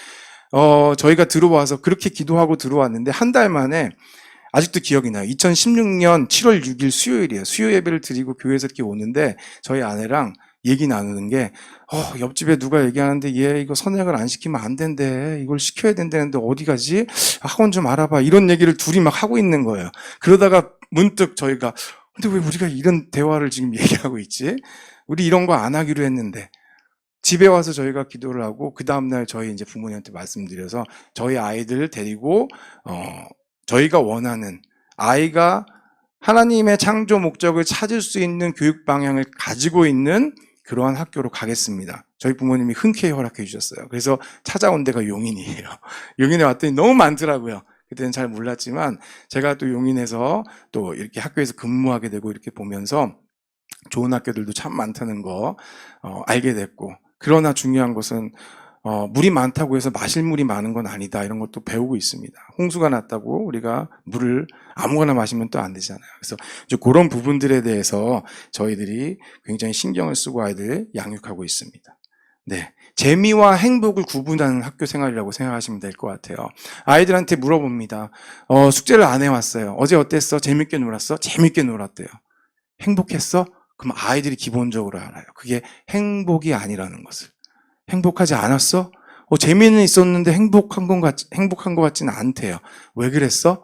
저희가 들어와서 그렇게 기도하고 들어왔는데 한 달 만에, 아직도 기억이 나요. 2016년 7월 6일 수요일이에요. 수요 예배를 드리고 교회에서 이렇게 오는데 저희 아내랑 얘기 나누는 게, 옆집에 누가 얘기하는데 얘 이거 선행을 안 시키면 안 된대. 이걸 시켜야 된다는데 어디 가지? 학원 좀 알아봐. 이런 얘기를 둘이 막 하고 있는 거예요. 그러다가 문득 저희가, 근데 왜 우리가 이런 대화를 지금 얘기하고 있지? 우리 이런 거 안 하기로 했는데. 집에 와서 저희가 기도를 하고 그 다음날 저희 이제 부모님한테 말씀드려서 저희 아이들을 데리고 저희가 원하는, 아이가 하나님의 창조 목적을 찾을 수 있는 교육 방향을 가지고 있는 그러한 학교로 가겠습니다. 저희 부모님이 흔쾌히 허락해 주셨어요. 그래서 찾아온 데가 용인이에요. 용인에 왔더니 너무 많더라고요. 그때는 잘 몰랐지만 제가 또 용인에서 또 이렇게 학교에서 근무하게 되고 이렇게 보면서 좋은 학교들도 참 많다는 거 알게 됐고, 그러나 중요한 것은 물이 많다고 해서 마실 물이 많은 건 아니다, 이런 것도 배우고 있습니다. 홍수가 났다고 우리가 물을 아무거나 마시면 또 안 되잖아요. 그래서 이제 그런 부분들에 대해서 저희들이 굉장히 신경을 쓰고 아이들 양육하고 있습니다. 네, 재미와 행복을 구분하는 학교 생활이라고 생각하시면 될 것 같아요. 아이들한테 물어봅니다. 숙제를 안 해왔어요. 어제 어땠어? 재밌게 놀았어? 재밌게 놀았대요. 행복했어? 그럼 아이들이 기본적으로 알아요. 그게 행복이 아니라는 것을. 행복하지 않았어? 재미는 있었는데 행복한 것 같지는 않대요. 왜 그랬어?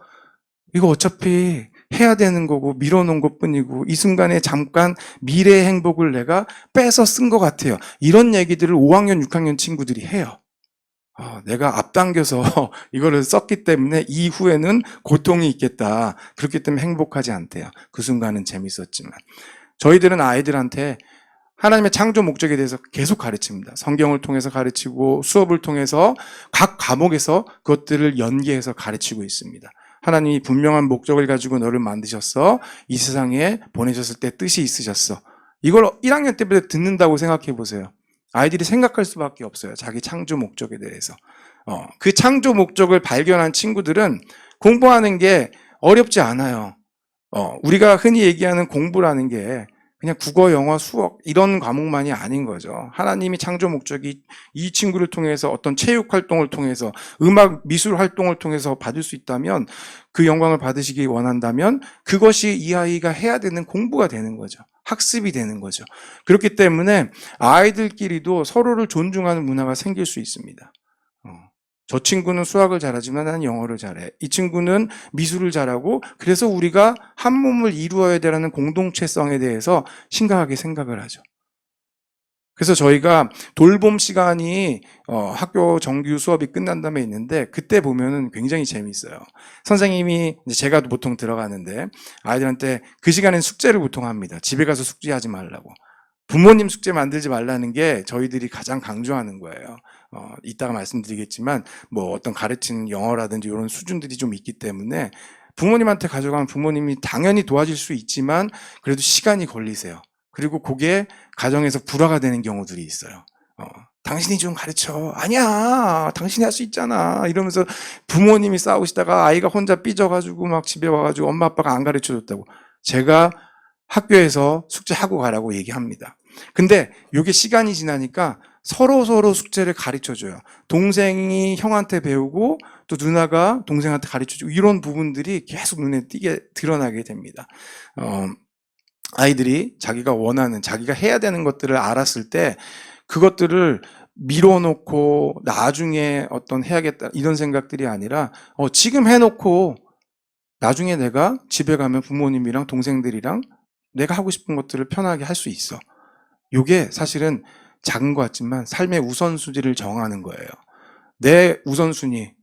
이거 어차피 해야 되는 거고 미뤄놓은 것 뿐이고 이 순간에 잠깐 미래의 행복을 내가 빼서 쓴 것 같아요. 이런 얘기들을 5학년, 6학년 친구들이 해요. 내가 앞당겨서 이거를 썼기 때문에 이후에는 고통이 있겠다. 그렇기 때문에 행복하지 않대요. 그 순간은 재밌었지만. 저희들은 아이들한테 하나님의 창조 목적에 대해서 계속 가르칩니다. 성경을 통해서 가르치고 수업을 통해서 각 과목에서 그것들을 연계해서 가르치고 있습니다. 하나님이 분명한 목적을 가지고 너를 만드셨어. 이 세상에 보내셨을 때 뜻이 있으셨어. 이걸 1학년 때부터 듣는다고 생각해 보세요. 아이들이 생각할 수밖에 없어요. 자기 창조 목적에 대해서. 그 창조 목적을 발견한 친구들은 공부하는 게 어렵지 않아요. 우리가 흔히 얘기하는 공부라는 게 그냥 국어, 영어, 수학 이런 과목만이 아닌 거죠. 하나님이 창조 목적이 이 친구를 통해서 어떤 체육 활동을 통해서 음악, 미술 활동을 통해서 받을 수 있다면, 그 영광을 받으시기 원한다면 그것이 이 아이가 해야 되는 공부가 되는 거죠. 학습이 되는 거죠. 그렇기 때문에 아이들끼리도 서로를 존중하는 문화가 생길 수 있습니다. 저 친구는 수학을 잘하지만 나는 영어를 잘해. 이 친구는 미술을 잘하고, 그래서 우리가 한 몸을 이루어야 되라는 공동체성에 대해서 심각하게 생각을 하죠. 그래서 저희가 돌봄 시간이 학교 정규 수업이 끝난 다음에 있는데, 그때 보면은 굉장히 재미있어요. 선생님이, 이제 제가 보통 들어가는데 아이들한테 그 시간엔 숙제를 보통 합니다. 집에 가서 숙제하지 말라고. 부모님 숙제 만들지 말라는 게 저희들이 가장 강조하는 거예요. 이따가 말씀드리겠지만 뭐 어떤 가르치는 영어라든지 이런 수준들이 좀 있기 때문에 부모님한테 가져가면 부모님이 당연히 도와줄 수 있지만 그래도 시간이 걸리세요. 그리고 그게 가정에서 불화가 되는 경우들이 있어요. 당신이 좀 가르쳐. 아니야, 당신이 할 수 있잖아. 이러면서 부모님이 싸우시다가 아이가 혼자 삐져가지고 막 집에 와가지고 엄마 아빠가 안 가르쳐줬다고. 제가 학교에서 숙제하고 가라고 얘기합니다. 근데 이게 시간이 지나니까 서로 숙제를 가르쳐줘요. 동생이 형한테 배우고 또 누나가 동생한테 가르쳐주고, 이런 부분들이 계속 눈에 띄게 드러나게 됩니다. 아이들이 자기가 원하는, 자기가 해야 되는 것들을 알았을 때 그것들을 밀어놓고 나중에 어떤 해야겠다 이런 생각들이 아니라 지금 해놓고 나중에 내가 집에 가면 부모님이랑 동생들이랑 내가 하고 싶은 것들을 편하게 할 수 있어. 이게 사실은 작은 것 같지만 삶의 우선순위를 정하는 거예요. 내 우선순위.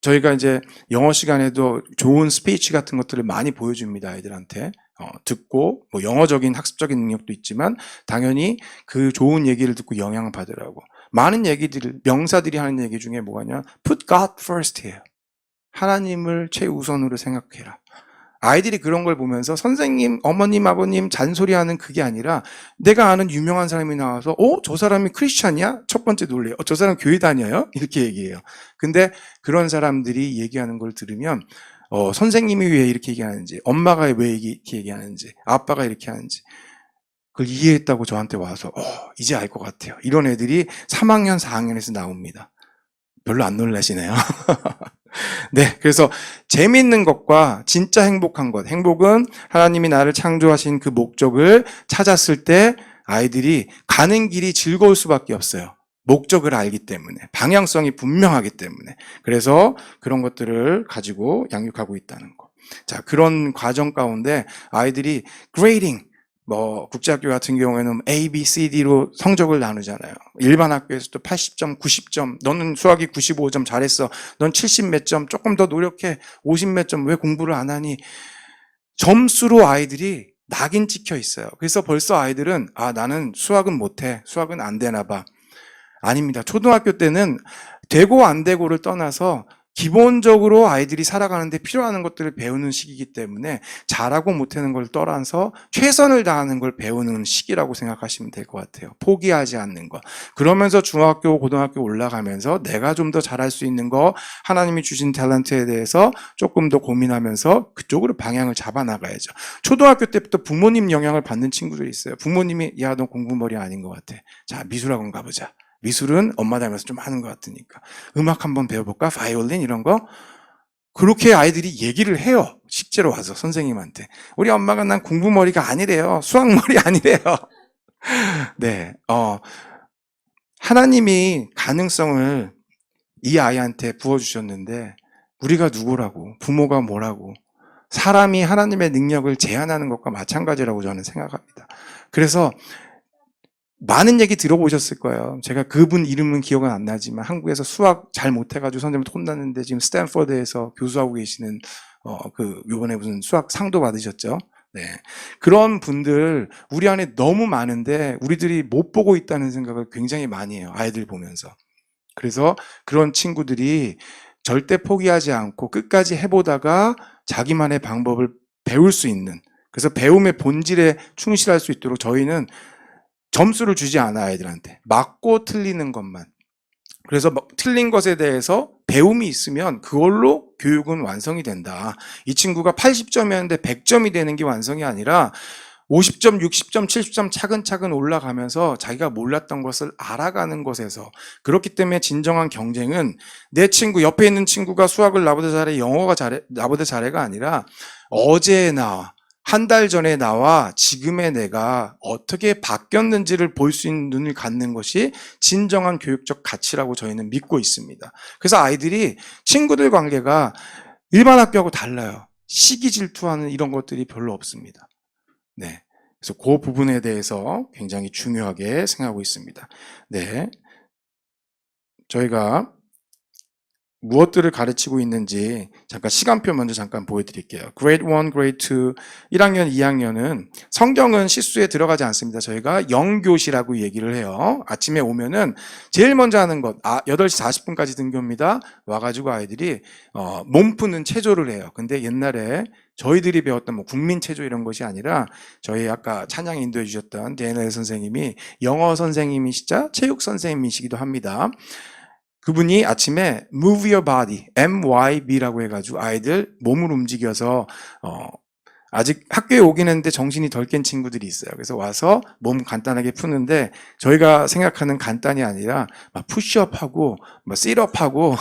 저희가 이제 영어 시간에도 좋은 스피치 같은 것들을 많이 보여줍니다, 아이들한테. 듣고 뭐 영어적인 학습적인 능력도 있지만 당연히 그 좋은 얘기를 듣고 영향을 받으라고. 많은 얘기들, 명사들이 하는 얘기 중에 뭐가냐? Put God first예요. 하나님을 최우선으로 생각해라. 아이들이 그런 걸 보면서 선생님, 어머님, 아버님 잔소리하는 그게 아니라 내가 아는 유명한 사람이 나와서 저 사람이 크리스찬이야? 첫 번째 놀래요. 저 사람 교회 다녀요? 이렇게 얘기해요. 근데 그런 사람들이 얘기하는 걸 들으면 선생님이 왜 이렇게 얘기하는지, 엄마가 왜 이렇게 얘기하는지, 아빠가 이렇게 하는지 그걸 이해했다고 저한테 와서 이제 알 것 같아요. 이런 애들이 3학년, 4학년에서 나옵니다. 별로 안 놀라시네요. 네, 그래서 재미있는 것과 진짜 행복한 것. 행복은 하나님이 나를 창조하신 그 목적을 찾았을 때 아이들이 가는 길이 즐거울 수밖에 없어요. 목적을 알기 때문에, 방향성이 분명하기 때문에. 그래서 그런 것들을 가지고 양육하고 있다는 거. 자, 그런 과정 가운데 아이들이 grading, 국제학교 같은 경우에는 A, B, C, D로 성적을 나누잖아요. 일반 학교에서도 80점, 90점, 너는 수학이 95점 잘했어. 넌 70 몇 점, 조금 더 노력해. 50 몇 점, 왜 공부를 안 하니? 점수로 아이들이 낙인 찍혀 있어요. 그래서 벌써 아이들은, 나는 수학은 못해. 수학은 안 되나 봐. 아닙니다. 초등학교 때는 되고 안 되고를 떠나서 기본적으로 아이들이 살아가는데 필요한 것들을 배우는 시기이기 때문에 잘하고 못하는 걸 떠나서 최선을 다하는 걸 배우는 시기라고 생각하시면 될 것 같아요. 포기하지 않는 것. 그러면서 중학교, 고등학교 올라가면서 내가 좀 더 잘할 수 있는 거, 하나님이 주신 탤런트에 대해서 조금 더 고민하면서 그쪽으로 방향을 잡아나가야죠. 초등학교 때부터 부모님 영향을 받는 친구들이 있어요. 부모님이 야, 너 공부머리 아닌 것 같아. 자, 미술학원 가보자. 미술은 엄마 닮아서 좀 하는 것 같으니까. 음악 한번 배워볼까? 바이올린 이런 거? 그렇게 아이들이 얘기를 해요. 실제로 와서 선생님한테. 우리 엄마가 난 공부머리가 아니래요. 수학머리 아니래요. 네, 하나님이 가능성을 이 아이한테 부어주셨는데 우리가 누구라고, 부모가 뭐라고, 사람이 하나님의 능력을 제한하는 것과 마찬가지라고 저는 생각합니다. 그래서 많은 얘기 들어보셨을 거예요. 제가 그분 이름은 기억은 안 나지만 한국에서 수학 잘 못해가지고 선생님한테 혼났는데 지금 스탠퍼드에서 교수하고 계시는 요번에 무슨 수학 상도 받으셨죠. 네, 그런 분들 우리 안에 너무 많은데 우리들이 못 보고 있다는 생각을 굉장히 많이 해요. 아이들 보면서. 그래서 그런 친구들이 절대 포기하지 않고 끝까지 해보다가 자기만의 방법을 배울 수 있는, 그래서 배움의 본질에 충실할 수 있도록 저희는 점수를 주지 않아, 아이들한테. 맞고 틀리는 것만. 그래서 틀린 것에 대해서 배움이 있으면 그걸로 교육은 완성이 된다. 이 친구가 80점이었는데 100점이 되는 게 완성이 아니라 50점, 60점, 70점 차근차근 올라가면서 자기가 몰랐던 것을 알아가는 것에서. 그렇기 때문에 진정한 경쟁은 내 친구, 옆에 있는 친구가 수학을 나보다 잘해, 영어가 잘해, 나보다 잘해가 아니라 어제의 나와, 한 달 전에 나와 지금의 내가 어떻게 바뀌었는지를 볼 수 있는 눈을 갖는 것이 진정한 교육적 가치라고 저희는 믿고 있습니다. 그래서 아이들이 친구들 관계가 일반 학교하고 달라요. 시기 질투하는 이런 것들이 별로 없습니다. 네, 그래서 그 부분에 대해서 굉장히 중요하게 생각하고 있습니다. 네, 저희가 무엇들을 가르치고 있는지 잠깐 시간표 먼저 잠깐 보여드릴게요. Grade 1, Grade 2, 1학년, 2학년은 성경은 시수에 들어가지 않습니다. 저희가 영교시라고 얘기를 해요. 아침에 오면은 제일 먼저 하는 것, 8시 40분까지 등교입니다. 와가지고 아이들이 몸 푸는 체조를 해요. 근데 옛날에 저희들이 배웠던 국민 체조 이런 것이 아니라 저희 아까 찬양 인도해 주셨던 데니엘 선생님이 영어 선생님이시자 체육 선생님이시기도 합니다. 그분이 아침에 move your body, MYB라고 해가지고 아이들 몸을 움직여서 아직 학교에 오긴 했는데 정신이 덜 깬 친구들이 있어요. 그래서 와서 몸 간단하게 푸는데 저희가 생각하는 간단이 아니라 막 푸시업하고 막 셋업하고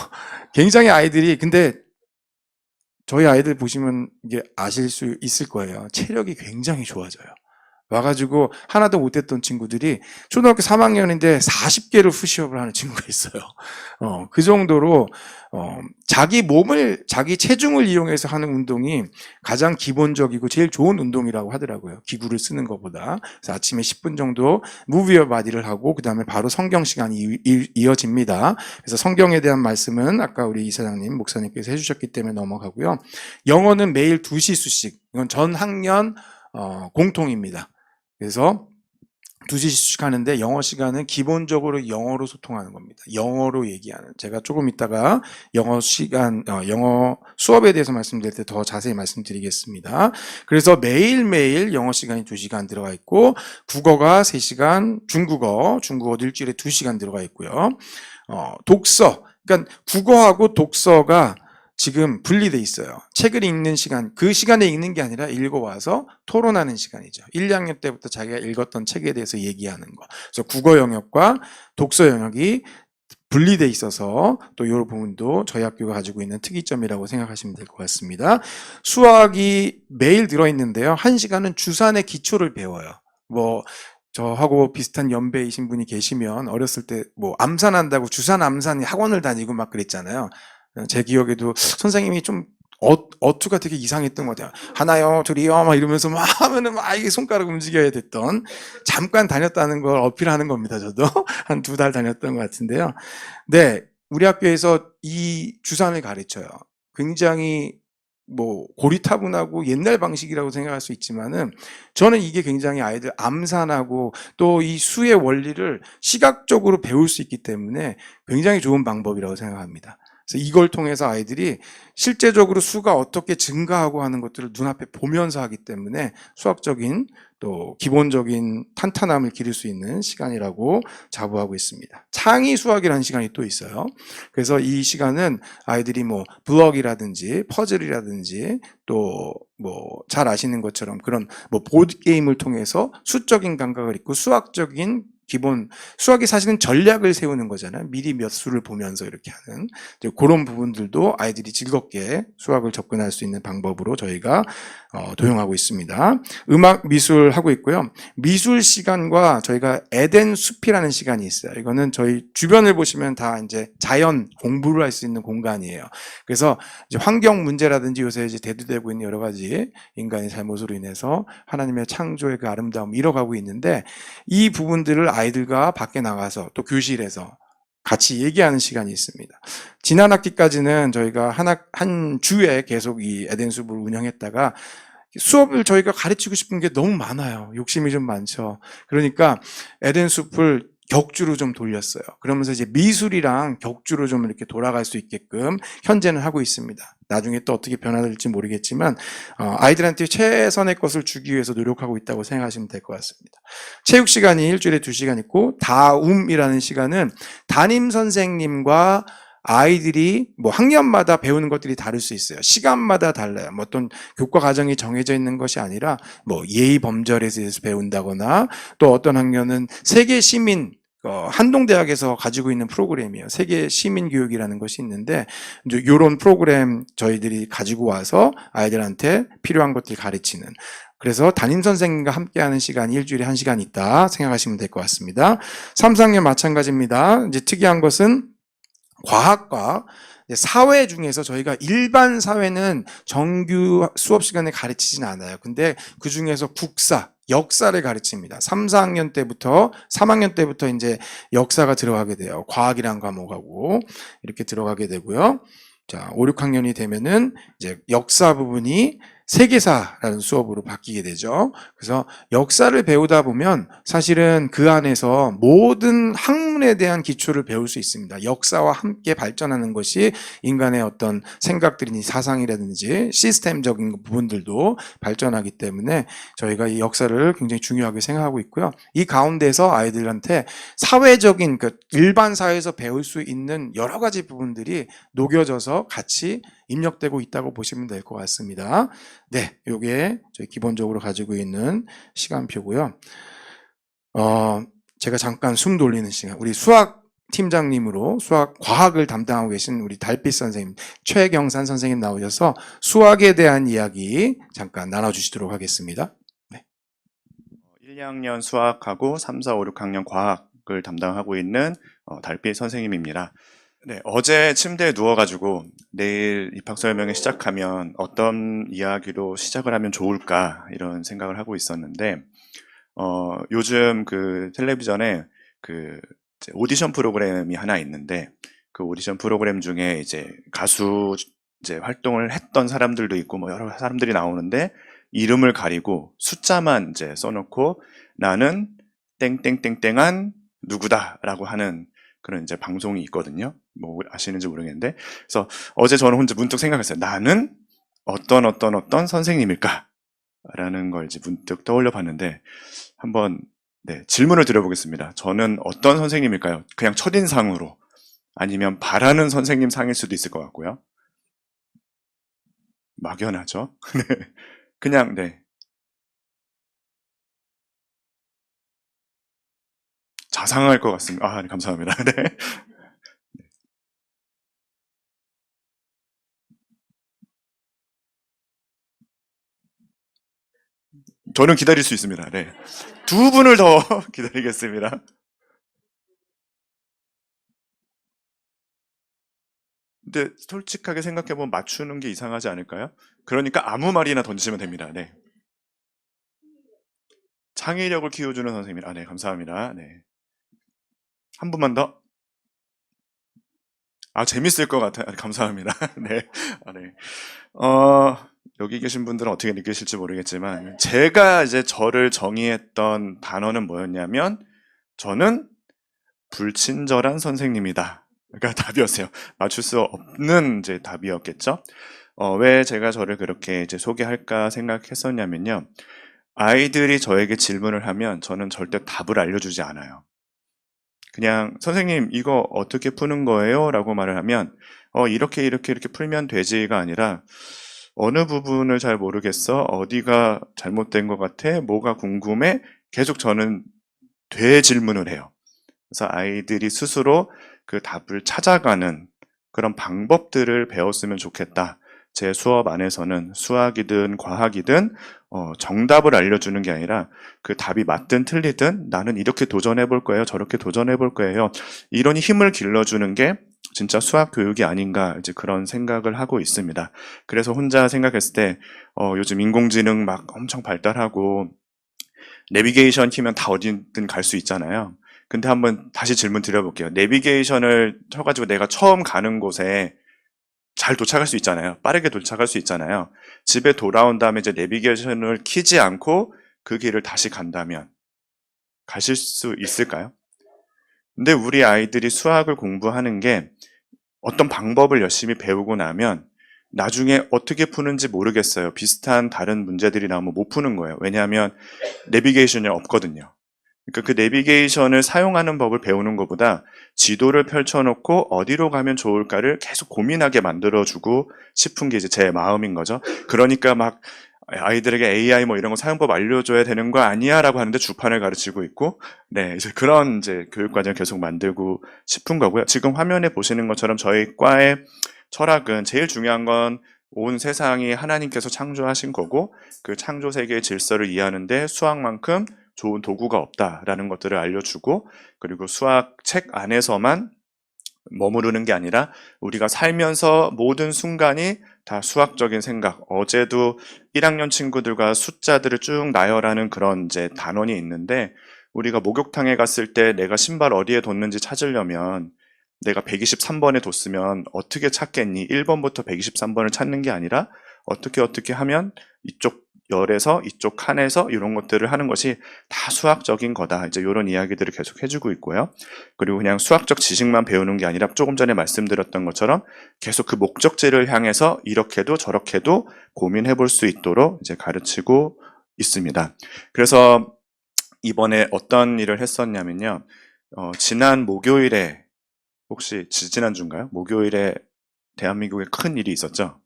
굉장히 아이들이, 근데 저희 아이들 보시면 이게 아실 수 있을 거예요. 체력이 굉장히 좋아져요. 와가지고 하나도 못했던 친구들이 초등학교 3학년인데 40개를 푸시업을 하는 친구가 있어요. 그 정도로 자기 몸을, 자기 체중을 이용해서 하는 운동이 가장 기본적이고 제일 좋은 운동이라고 하더라고요. 기구를 쓰는 것보다. 그래서 아침에 10분 정도 move your body를 하고 그 다음에 바로 성경 시간이 이어집니다. 그래서 성경에 대한 말씀은 아까 우리 이사장님, 목사님께서 해주셨기 때문에 넘어가고요. 영어는 매일 2시수씩, 이건 전 학년 공통입니다. 그래서 2시씩 하는데 영어 시간은 기본적으로 영어로 소통하는 겁니다. 영어로 얘기하는. 제가 조금 이따가 영어 수업에 대해서 말씀드릴 때 더 자세히 말씀드리겠습니다. 그래서 매일매일 영어 시간이 2시간 들어가 있고, 국어가 3시간, 중국어도 일주일에 2시간 들어가 있고요. 독서. 그러니까 국어하고 독서가 지금 분리돼 있어요. 책을 읽는 시간, 그 시간에 읽는 게 아니라 읽어와서 토론하는 시간이죠. 1, 2학년 때부터 자기가 읽었던 책에 대해서 얘기하는 거. 그래서 국어 영역과 독서 영역이 분리돼 있어서 또 이 부분도 저희 학교가 가지고 있는 특이점이라고 생각하시면 될 것 같습니다. 수학이 매일 들어있는데요. 1시간은 주산의 기초를 배워요. 저하고 비슷한 연배이신 분이 계시면 어렸을 때 암산한다고 주산 암산 학원을 다니고 막 그랬잖아요. 제 기억에도 선생님이 좀 어투가 되게 이상했던 것 같아요. 하나요, 둘이요, 막 이러면서 막 하면은 막 이게 손가락 움직여야 됐던, 잠깐 다녔다는 걸 어필하는 겁니다. 저도 한 2달 다녔던 것 같은데요. 네, 우리 학교에서 이 주산을 가르쳐요. 굉장히 고리타분하고 옛날 방식이라고 생각할 수 있지만은, 저는 이게 굉장히 아이들 암산하고 또 이 수의 원리를 시각적으로 배울 수 있기 때문에 굉장히 좋은 방법이라고 생각합니다. 그래서 이걸 통해서 아이들이 실제적으로 수가 어떻게 증가하고 하는 것들을 눈앞에 보면서 하기 때문에 수학적인 또 기본적인 탄탄함을 기를 수 있는 시간이라고 자부하고 있습니다. 창의 수학이라는 시간이 또 있어요. 그래서 이 시간은 아이들이 블럭이라든지 퍼즐이라든지 또 잘 아시는 것처럼 그런 보드게임을 통해서 수적인 감각을 있고 수학적인 수학이 사실은 전략을 세우는 거잖아요. 미리 몇 수를 보면서 이렇게 하는 그런 부분들도 아이들이 즐겁게 수학을 접근할 수 있는 방법으로 저희가 도용하고 있습니다. 음악 미술 하고 있고요. 미술 시간과 저희가 에덴 숲이라는 시간이 있어요. 이거는 저희 주변을 보시면 다 이제 자연 공부를 할 수 있는 공간이에요. 그래서 이제 환경 문제라든지 요새 이제 대두되고 있는 여러 가지 인간의 잘못으로 인해서 하나님의 창조의 그 아름다움 잃어가고 있는데, 이 부분들을 아이들과 밖에 나가서 또 교실에서 같이 얘기하는 시간이 있습니다. 지난 학기까지는 저희가 한 주에 계속 이 에덴숲을 운영했다가 수업을 저희가 가르치고 싶은 게 너무 많아요. 욕심이 좀 많죠. 그러니까 에덴숲을 격주로 좀 돌렸어요. 그러면서 이제 미술이랑 격주로 좀 이렇게 돌아갈 수 있게끔 현재는 하고 있습니다. 나중에 또 어떻게 변화될지 모르겠지만 아이들한테 최선의 것을 주기 위해서 노력하고 있다고 생각하시면 될 것 같습니다. 체육 시간이 일주일에 2시간 있고, 다움이라는 시간은 담임 선생님과 아이들이 학년마다 배우는 것들이 다를 수 있어요. 시간마다 달라요. 어떤 교과 과정이 정해져 있는 것이 아니라 예의 범절에 대해서 배운다거나, 또 어떤 학년은 세계 시민 한동대학에서 가지고 있는 프로그램이에요. 세계 시민 교육이라는 것이 있는데, 이제 이런 프로그램 저희들이 가지고 와서 아이들한테 필요한 것들 가르치는. 그래서 담임 선생님과 함께하는 시간이 일주일에 1시간 있다 생각하시면 될 것 같습니다. 3, 4학년 마찬가지입니다. 이제 특이한 것은 과학과 사회 중에서 저희가 일반 사회는 정규 수업 시간에 가르치진 않아요. 근데 그 중에서 국사, 역사를 가르칩니다. 3, 4학년 때부터, 3학년 때부터 이제 역사가 들어가게 돼요. 과학이란 과목하고 이렇게 들어가게 되고요. 자, 5, 6학년이 되면은 이제 역사 부분이 세계사라는 수업으로 바뀌게 되죠. 그래서 역사를 배우다 보면 사실은 그 안에서 모든 학문에 대한 기초를 배울 수 있습니다. 역사와 함께 발전하는 것이 인간의 어떤 생각들이니 사상이라든지 시스템적인 부분들도 발전하기 때문에 저희가 이 역사를 굉장히 중요하게 생각하고 있고요. 이 가운데서 아이들한테 사회적인, 일반 사회에서 배울 수 있는 여러 가지 부분들이 녹여져서 같이 입력되고 있다고 보시면 될 것 같습니다. 네, 이게 저희 기본적으로 가지고 있는 시간표고요. 제가 잠깐 숨 돌리는 시간, 우리 수학 팀장님으로 수학 과학을 담당하고 계신 우리 달빛 선생님, 최경산 선생님 나오셔서 수학에 대한 이야기 잠깐 나눠주시도록 하겠습니다. 네. 1, 2학년 수학하고 3, 4, 5, 6학년 과학을 담당하고 있는 달빛 선생님입니다. 네, 어제 침대에 누워가지고 내일 입학 설명회 시작하면 어떤 이야기로 시작을 하면 좋을까 이런 생각을 하고 있었는데, 요즘 그 텔레비전에 이제 오디션 프로그램이 하나 있는데, 그 오디션 프로그램 중에 이제 가수 이제 활동을 했던 사람들도 있고 여러 사람들이 나오는데, 이름을 가리고 숫자만 이제 써놓고 나는 땡땡땡땡한 누구다라고 하는 그런 이제 방송이 있거든요. 뭐 아시는지 모르겠는데, 그래서 어제 저는 혼자 문득 생각했어요. 나는 어떤 선생님일까? 라는 걸 이제 문득 떠올려 봤는데, 한번 네, 질문을 드려보겠습니다. 저는 어떤 선생님일까요? 그냥 첫인상으로. 아니면 바라는 선생님 상일 수도 있을 것 같고요. 막연하죠? 네. 그냥, 네. 자상할 것 같습니다. 아, 네, 감사합니다. 네. 저는 기다릴 수 있습니다. 네. 두 분을 더 기다리겠습니다. 근데 솔직하게 생각해보면 맞추는 게 이상하지 않을까요? 그러니까 아무 말이나 던지시면 됩니다. 네. 창의력을 키워주는 선생님. 아, 네, 감사합니다. 네. 한 분만 더. 아, 재밌을 것 같아요. 아, 감사합니다. 네. 아, 네. 여기 계신 분들은 어떻게 느끼실지 모르겠지만, 제가 이제 저를 정의했던 단어는 뭐였냐면, 저는 불친절한 선생님이다. 그러니까 답이었어요. 맞출 수 없는 이제 답이었겠죠. 왜 제가 저를 그렇게 이제 소개할까 생각했었냐면요. 아이들이 저에게 질문을 하면 저는 절대 답을 알려주지 않아요. 그냥 선생님 이거 어떻게 푸는 거예요? 라고 말을 하면 이렇게 풀면 되지가 아니라 어느 부분을 잘 모르겠어? 어디가 잘못된 것 같아? 뭐가 궁금해? 계속 저는 되질문을 해요. 그래서 아이들이 스스로 그 답을 찾아가는 그런 방법들을 배웠으면 좋겠다. 제 수업 안에서는 수학이든 과학이든 정답을 알려주는 게 아니라 그 답이 맞든 틀리든 나는 이렇게 도전해 볼 거예요. 저렇게 도전해 볼 거예요. 이런 힘을 길러주는 게 진짜 수학 교육이 아닌가 이제 그런 생각을 하고 있습니다. 그래서 혼자 생각했을 때 요즘 인공지능 막 엄청 발달하고 내비게이션 키면 다 어디든 갈 수 있잖아요. 근데 한번 다시 질문 드려볼게요. 내비게이션을 쳐가지고 내가 처음 가는 곳에 잘 도착할 수 있잖아요. 빠르게 도착할 수 있잖아요. 집에 돌아온 다음에 이제 내비게이션을 키지 않고 그 길을 다시 간다면 가실 수 있을까요? 근데 우리 아이들이 수학을 공부하는 게 어떤 방법을 열심히 배우고 나면 나중에 어떻게 푸는지 모르겠어요. 비슷한 다른 문제들이 나오면 못 푸는 거예요. 왜냐하면 내비게이션이 없거든요. 그러니까 그 내비게이션을 사용하는 법을 배우는 것보다 지도를 펼쳐놓고 어디로 가면 좋을까를 계속 고민하게 만들어주고 싶은 게 이제 제 마음인 거죠. 그러니까 막 아이들에게 AI 뭐 이런 거 사용법 알려줘야 되는 거 아니야? 라고 하는데 주판을 가르치고 있고, 네, 이제 그런 이제 교육과정을 계속 만들고 싶은 거고요. 지금 화면에 보시는 것처럼 저희 과의 철학은 제일 중요한 건 온 세상이 하나님께서 창조하신 거고, 그 창조 세계의 질서를 이해하는데 수학만큼 좋은 도구가 없다라는 것들을 알려주고, 그리고 수학 책 안에서만 머무르는 게 아니라 우리가 살면서 모든 순간이 다 수학적인 생각. 어제도 1학년 친구들과 숫자들을 쭉 나열하는 그런 이제 단원이 있는데, 우리가 목욕탕에 갔을 때 내가 신발 어디에 뒀는지 찾으려면 내가 123번에 뒀으면 어떻게 찾겠니? 1번부터 123번을 찾는 게 아니라 어떻게 하면 이쪽 열에서 이쪽 칸에서 이런 것들을 하는 것이 다 수학적인 거다. 이제 이런 이야기들을 계속 해주고 있고요. 그리고 그냥 수학적 지식만 배우는 게 아니라 조금 전에 말씀드렸던 것처럼 계속 그 목적지를 향해서 이렇게도 저렇게도 고민해 볼 수 있도록 이제 가르치고 있습니다. 그래서 이번에 어떤 일을 했었냐면요. 지난 목요일에 혹시 지난주인가요? 목요일에 대한민국에 큰 일이 있었죠?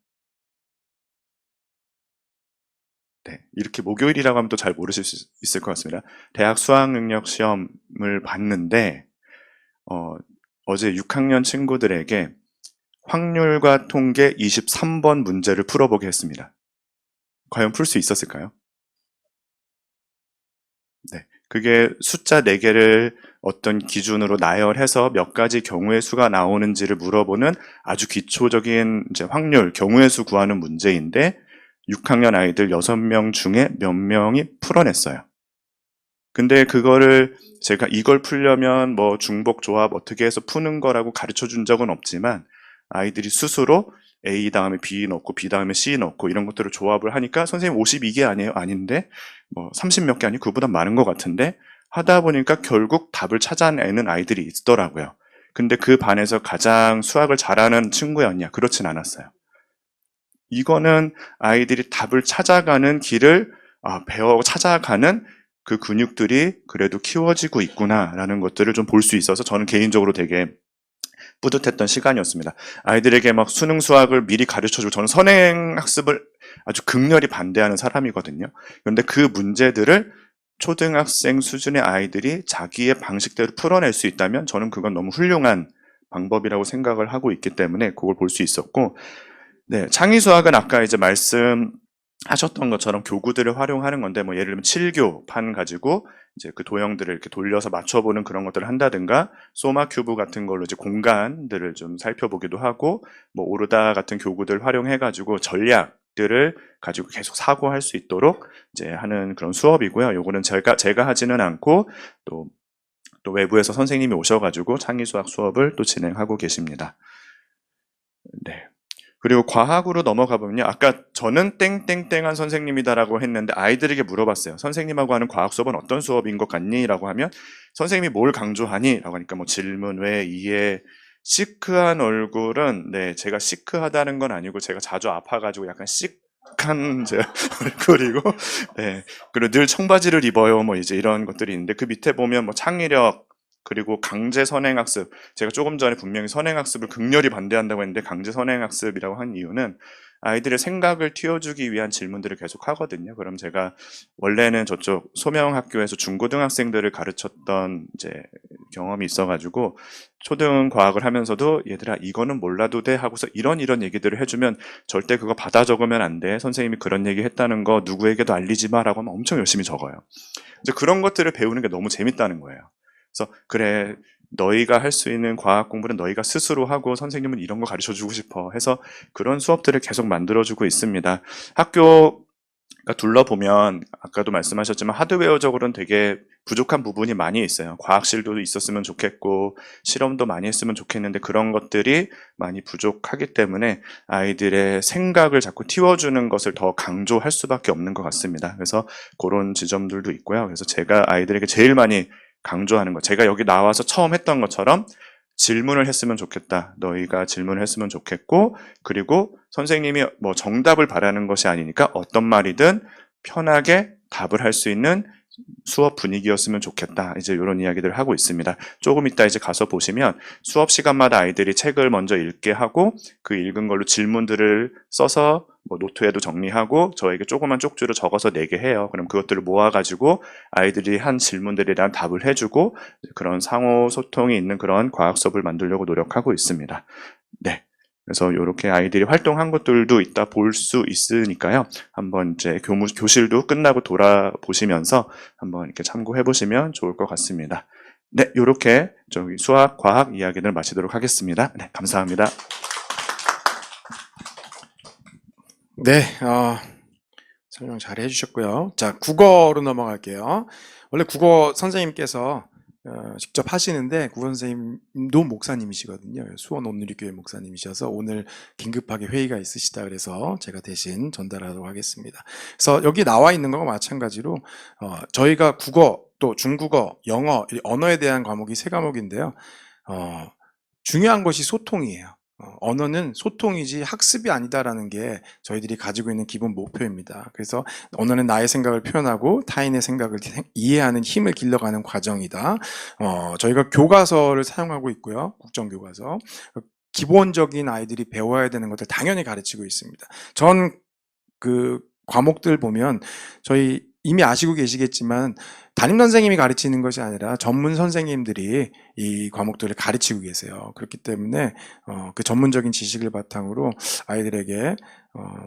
네, 이렇게 목요일이라고 하면 또 잘 모르실 수 있을 것 같습니다. 대학 수학능력 시험을 봤는데 어제 6학년 친구들에게 확률과 통계 23번 문제를 풀어보게 했습니다. 과연 풀 수 있었을까요? 네, 그게 숫자 4개를 어떤 기준으로 나열해서 몇 가지 경우의 수가 나오는지를 물어보는 아주 기초적인 이제 확률, 경우의 수 구하는 문제인데 6학년 아이들 6명 중에 몇 명이 풀어냈어요. 근데 그거를 제가 이걸 풀려면 뭐 중복 조합 어떻게 해서 푸는 거라고 가르쳐 준 적은 없지만 아이들이 스스로 A 다음에 B 넣고 B 다음에 C 넣고 이런 것들을 조합을 하니까 선생님 52개 아니에요? 아닌데 뭐 30몇 개 아니고 그보다 많은 것 같은데 하다 보니까 결국 답을 찾아내는 아이들이 있더라고요. 근데 그 반에서 가장 수학을 잘하는 친구였냐? 그렇진 않았어요. 이거는 아이들이 답을 찾아가는 길을 배워 찾아가는 그 근육들이 그래도 키워지고 있구나라는 것들을 좀 볼 수 있어서 저는 개인적으로 되게 뿌듯했던 시간이었습니다. 아이들에게 막 수능 수학을 미리 가르쳐주고 저는 선행학습을 아주 극렬히 반대하는 사람이거든요. 그런데 그 문제들을 초등학생 수준의 아이들이 자기의 방식대로 풀어낼 수 있다면 저는 그건 너무 훌륭한 방법이라고 생각을 하고 있기 때문에 그걸 볼 수 있었고, 네, 창의수학은 아까 이제 말씀하셨던 것처럼 교구들을 활용하는 건데, 뭐 예를 들면 7교판 가지고 이제 그 도형들을 이렇게 돌려서 맞춰보는 그런 것들을 한다든가, 소마 큐브 같은 걸로 이제 공간들을 좀 살펴보기도 하고, 뭐 오르다 같은 교구들 활용해가지고 전략들을 가지고 계속 사고할 수 있도록 이제 하는 그런 수업이고요. 요거는 제가 하지는 않고 또 외부에서 선생님이 오셔가지고 창의수학 수업을 또 진행하고 계십니다. 네. 그리고 과학으로 넘어가 보면요. 아까 저는 땡땡땡한 선생님이다라고 했는데 아이들에게 물어봤어요. 선생님하고 하는 과학 수업은 어떤 수업인 것 같니? 라고 하면 선생님이 뭘 강조하니? 라고 하니까 뭐 질문, 왜, 이해, 시크한 얼굴은 네, 제가 시크하다는 건 아니고 제가 자주 아파가지고 약간 시크한 제 얼굴이고 네, 그리고 늘 청바지를 입어요. 뭐 이제 이런 것들이 있는데 그 밑에 보면 뭐 창의력 그리고 강제 선행학습, 제가 조금 전에 분명히 선행학습을 극렬히 반대한다고 했는데 강제 선행학습이라고 한 이유는 아이들의 생각을 틔워주기 위한 질문들을 계속 하거든요. 그럼 제가 원래는 저쪽 소명학교에서 중고등학생들을 가르쳤던 이제 경험이 있어가지고 초등 과학을 하면서도 얘들아 이거는 몰라도 돼 하고서 이런 얘기들을 해주면 절대 그거 받아 적으면 안 돼. 선생님이 그런 얘기 했다는 거 누구에게도 알리지 마라고 하면 엄청 열심히 적어요. 이제 그런 것들을 배우는 게 너무 재밌다는 거예요. 그래서 그래 너희가 할 수 있는 과학 공부는 너희가 스스로 하고 선생님은 이런 거 가르쳐주고 싶어 해서 그런 수업들을 계속 만들어주고 있습니다. 학교가 둘러보면 아까도 말씀하셨지만 하드웨어적으로는 되게 부족한 부분이 많이 있어요. 과학실도 있었으면 좋겠고 실험도 많이 했으면 좋겠는데 그런 것들이 많이 부족하기 때문에 아이들의 생각을 자꾸 틔워주는 것을 더 강조할 수밖에 없는 것 같습니다. 그래서 그런 지점들도 있고요. 그래서 제가 아이들에게 제일 많이 강조하는 것, 제가 여기 나와서 처음 했던 것처럼 질문을 했으면 좋겠다. 너희가 질문을 했으면 좋겠고, 그리고 선생님이 뭐 정답을 바라는 것이 아니니까 어떤 말이든 편하게 답을 할 수 있는 수업 분위기였으면 좋겠다. 이제 이런 이야기들을 하고 있습니다. 조금 이따 이제 가서 보시면 수업 시간마다 아이들이 책을 먼저 읽게 하고 그 읽은 걸로 질문들을 써서 뭐 노트에도 정리하고 저에게 조그만 쪽지로 적어서 내게 해요. 그럼 그것들을 모아가지고 아이들이 한 질문들에 대한 답을 해주고 그런 상호 소통이 있는 그런 과학 수업을 만들려고 노력하고 있습니다. 네. 그래서 이렇게 아이들이 활동한 것들도 이따 볼 수 있으니까요. 한번 이제 교실도 끝나고 돌아보시면서 한번 이렇게 참고해 보시면 좋을 것 같습니다. 네, 이렇게 저기 수학, 과학 이야기를 마치도록 하겠습니다. 네, 감사합니다. 네, 설명 잘 해주셨고요. 자, 국어로 넘어갈게요. 원래 국어 선생님께서 직접 하시는데 국어 선생님도 목사님이시거든요. 수원 온누리교회 목사님이셔서 오늘 긴급하게 회의가 있으시다 그래서 제가 대신 전달하도록 하겠습니다. 그래서 여기 나와 있는 거와 마찬가지로 저희가 국어 또 중국어, 영어, 이 언어에 대한 과목이 3과목인데요. 중요한 것이 소통이에요. 언어는 소통이지 학습이 아니다라는 게 저희들이 가지고 있는 기본 목표입니다. 그래서 언어는 나의 생각을 표현하고 타인의 생각을 이해하는 힘을 길러가는 과정이다. 저희가 교과서를 사용하고 있고요. 국정교과서. 기본적인 아이들이 배워야 되는 것들 당연히 가르치고 있습니다. 전 그 과목들 보면 저희 이미 아시고 계시겠지만 담임 선생님이 가르치는 것이 아니라 전문 선생님들이 이 과목들을 가르치고 계세요. 그렇기 때문에 그 전문적인 지식을 바탕으로 아이들에게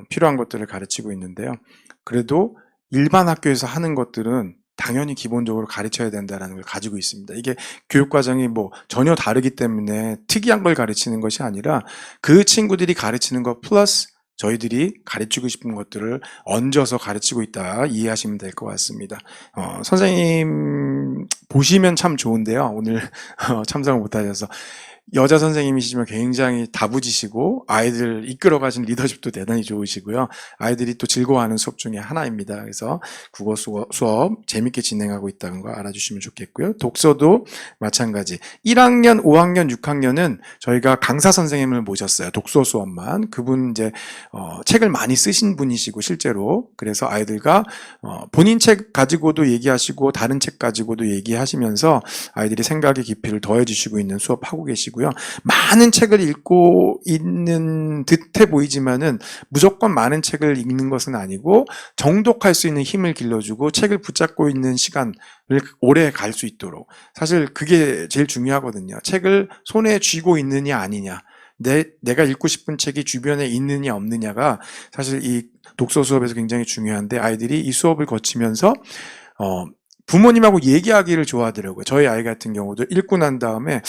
필요한 것들을 가르치고 있는데요. 그래도 일반 학교에서 하는 것들은 당연히 기본적으로 가르쳐야 된다는 걸 가지고 있습니다. 이게 교육과정이 뭐 전혀 다르기 때문에 특이한 걸 가르치는 것이 아니라 그 친구들이 가르치는 것 플러스 저희들이 가르치고 싶은 것들을 얹어서 가르치고 있다 이해하시면 될 것 같습니다. 선생님 보시면 참 좋은데요. 오늘 참석을 못하셔서 여자 선생님이시지만 굉장히 다부지시고 아이들 이끌어 가시는 리더십도 대단히 좋으시고요. 아이들이 또 즐거워하는 수업 중에 하나입니다. 그래서 국어 수업 재밌게 진행하고 있다는 거 알아주시면 좋겠고요. 독서도 마찬가지. 1학년, 5학년, 6학년은 저희가 강사 선생님을 모셨어요. 독서 수업만. 그분 이제 책을 많이 쓰신 분이시고 실제로 그래서 아이들과 본인 책 가지고도 얘기하시고 다른 책 가지고도 얘기하시면서 아이들이 생각의 깊이를 더해 주시고 있는 수업하고 계시고요. 많은 책을 읽고 있는 듯해 보이지만은 무조건 많은 책을 읽는 것은 아니고 정독할 수 있는 힘을 길러주고 책을 붙잡고 있는 시간을 오래 갈 수 있도록 사실 그게 제일 중요하거든요. 책을 손에 쥐고 있느냐 아니냐 내가 읽고 싶은 책이 주변에 있느냐 없느냐가 사실 이 독서 수업에서 굉장히 중요한데 아이들이 이 수업을 거치면서 부모님하고 얘기하기를 좋아하더라고요. 저희 아이 같은 경우도 읽고 난 다음에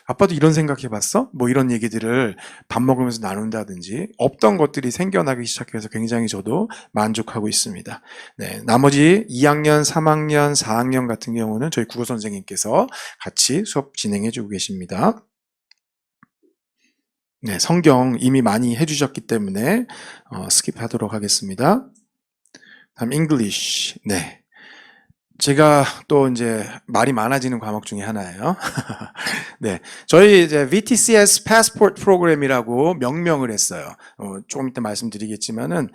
아빠도 이런 생각해봤어? 뭐 이런 얘기들을 밥 먹으면서 나눈다든지 없던 것들이 생겨나기 시작해서 굉장히 저도 만족하고 있습니다. 네, 나머지 2학년, 3학년, 4학년 같은 경우는 저희 국어 선생님께서 같이 수업 진행해주고 계십니다. 네, 성경 이미 많이 해주셨기 때문에 스킵하도록 하겠습니다. 다음 English. 네. 제가 또 이제 말이 많아지는 과목 중에 하나예요. 네. 저희 이제 VTCS Passport 프로그램이라고 명명을 했어요. 조금 이따 말씀드리겠지만은,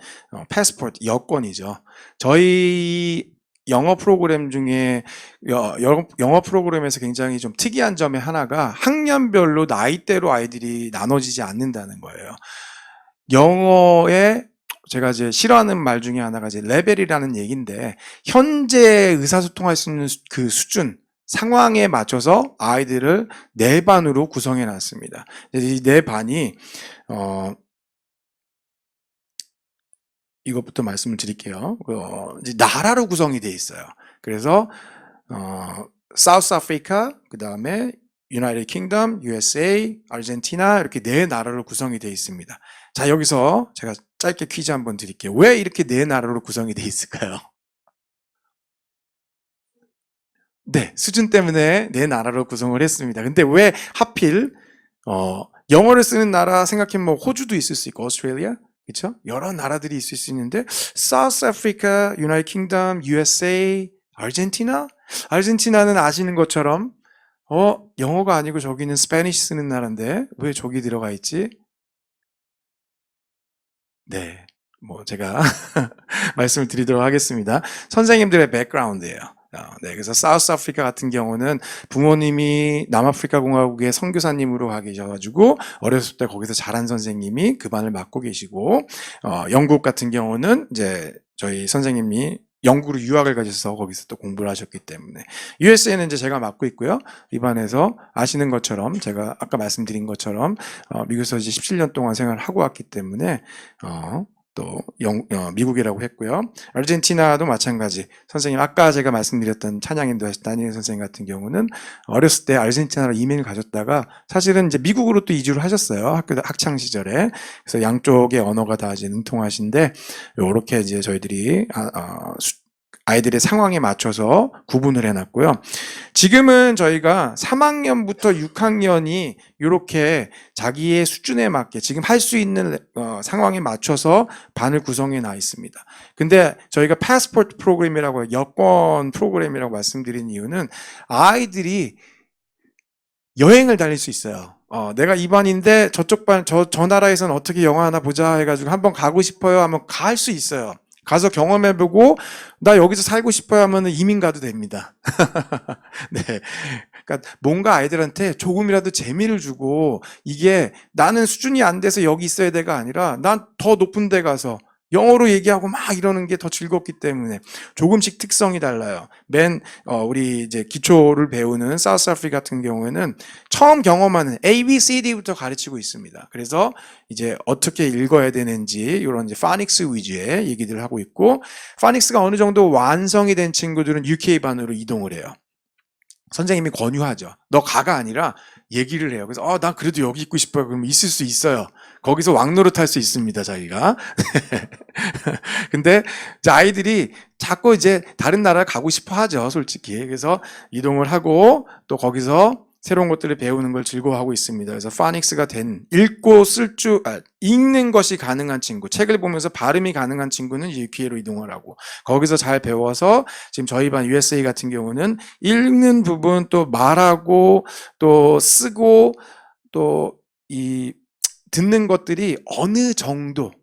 Passport, 여권이죠. 저희 영어 프로그램 중에, 영어 프로그램에서 굉장히 좀 특이한 점의 하나가 학년별로 나이대로 아이들이 나눠지지 않는다는 거예요. 영어에 제가 이제 싫어하는 말 중에 하나가 이제 레벨이라는 얘기인데 현재 의사소통할 수 있는 그 수준 상황에 맞춰서 아이들을 4반으로 구성해 놨습니다. 이 4반이 이것부터 말씀을 드릴게요. 이제 나라로 구성이 돼 있어요. 그래서 사우스 아프리카, 그 다음에 유나이티드 킹덤, USA, 아르헨티나 이렇게 4나라로 구성이 돼 있습니다. 자, 여기서 제가 짧게 퀴즈 한번 드릴게요. 왜 이렇게 4나라로 구성이 돼 있을까요? 네, 수준 때문에 4나라로 구성을 했습니다. 근데 왜 하필 영어를 쓰는 나라 생각해보면 뭐 호주도 있을 수 있고 오스트레일리아, 그렇죠? 여러 나라들이 있을 수 있는데 사우스 아프리카, 유나이티드 킹덤, USA, 아르헨티나? 아르헨티나는 아시는 것처럼 영어가 아니고 저기는 스페니쉬 쓰는 나라인데 왜 저기 들어가 있지? 네, 뭐 제가 말씀을 드리도록 하겠습니다. 선생님들의 백그라운드예요. 네, 그래서 사우스 아프리카 같은 경우는 부모님이 남아프리카 공화국의 선교사님으로 가 계셔가지고 어렸을 때 거기서 자란 선생님이 그 반을 맡고 계시고, 영국 같은 경우는 이제 저희 선생님이 영국으로 유학을 가셔서 거기서 또 공부를 하셨기 때문에 USA는 이제 제가 맡고 있고요. 이 반에서 아시는 것처럼 제가 아까 말씀드린 것처럼 미국에서 이제 17년 동안 생활을 하고 왔기 때문에 또 미국이라고 했고요. 아르헨티나도 마찬가지. 선생님 아까 제가 말씀드렸던 찬양인도 하신 다니엘 선생님 같은 경우는 어렸을 때 아르헨티나로 이민을 가셨다가 사실은 이제 미국으로 또 이주를 하셨어요. 학창 시절에. 그래서 양쪽의 언어가 다 이제 능통하신데 요렇게 이제 저희들이 아이들의 상황에 맞춰서 구분을 해놨고요. 지금은 저희가 3학년부터 6학년이 이렇게 자기의 수준에 맞게 지금 할 수 있는 상황에 맞춰서 반을 구성해 놔 있습니다. 근데 저희가 패스포트 프로그램이라고 여권 프로그램이라고 말씀드린 이유는 아이들이 여행을 다닐 수 있어요. 내가 이 반인데 저쪽 반, 저 나라에서는 어떻게 영화 하나 보자 해가지고 한번 가고 싶어요 하면 갈 수 있어요. 가서 경험해보고 나 여기서 살고 싶어요 하면 이민 가도 됩니다. 네, 그러니까 뭔가 아이들한테 조금이라도 재미를 주고 이게 나는 수준이 안 돼서 여기 있어야 돼가 아니라 난 더 높은 데 가서 영어로 얘기하고 막 이러는 게 더 즐겁기 때문에 조금씩 특성이 달라요. 우리 이제 기초를 배우는 사우스 아프리카 같은 경우에는 처음 경험하는 A, B, C, D부터 가르치고 있습니다. 그래서 이제 어떻게 읽어야 되는지 이런 이제 파닉스 위주의 얘기들을 하고 있고, 파닉스가 어느 정도 완성이 된 친구들은 UK 반으로 이동을 해요. 선생님이 권유하죠. 너 가가 아니라 얘기를 해요. 그래서 난 그래도 여기 있고 싶어요. 그러면 있을 수 있어요. 거기서 왕노릇 할 수 있습니다, 자기가. 근데 이제 아이들이 자꾸 이제 다른 나라를 가고 싶어 하죠, 솔직히. 그래서 이동을 하고 또 거기서 새로운 것들을 배우는 걸 즐거워하고 있습니다. 그래서 파닉스가 된 읽는 것이 가능한 친구, 책을 보면서 발음이 가능한 친구는 이제 UK로 이동을 하고 거기서 잘 배워서 지금 저희 반 USA 같은 경우는 읽는 부분 또 말하고 또 쓰고 또 이 듣는 것들이 어느 정도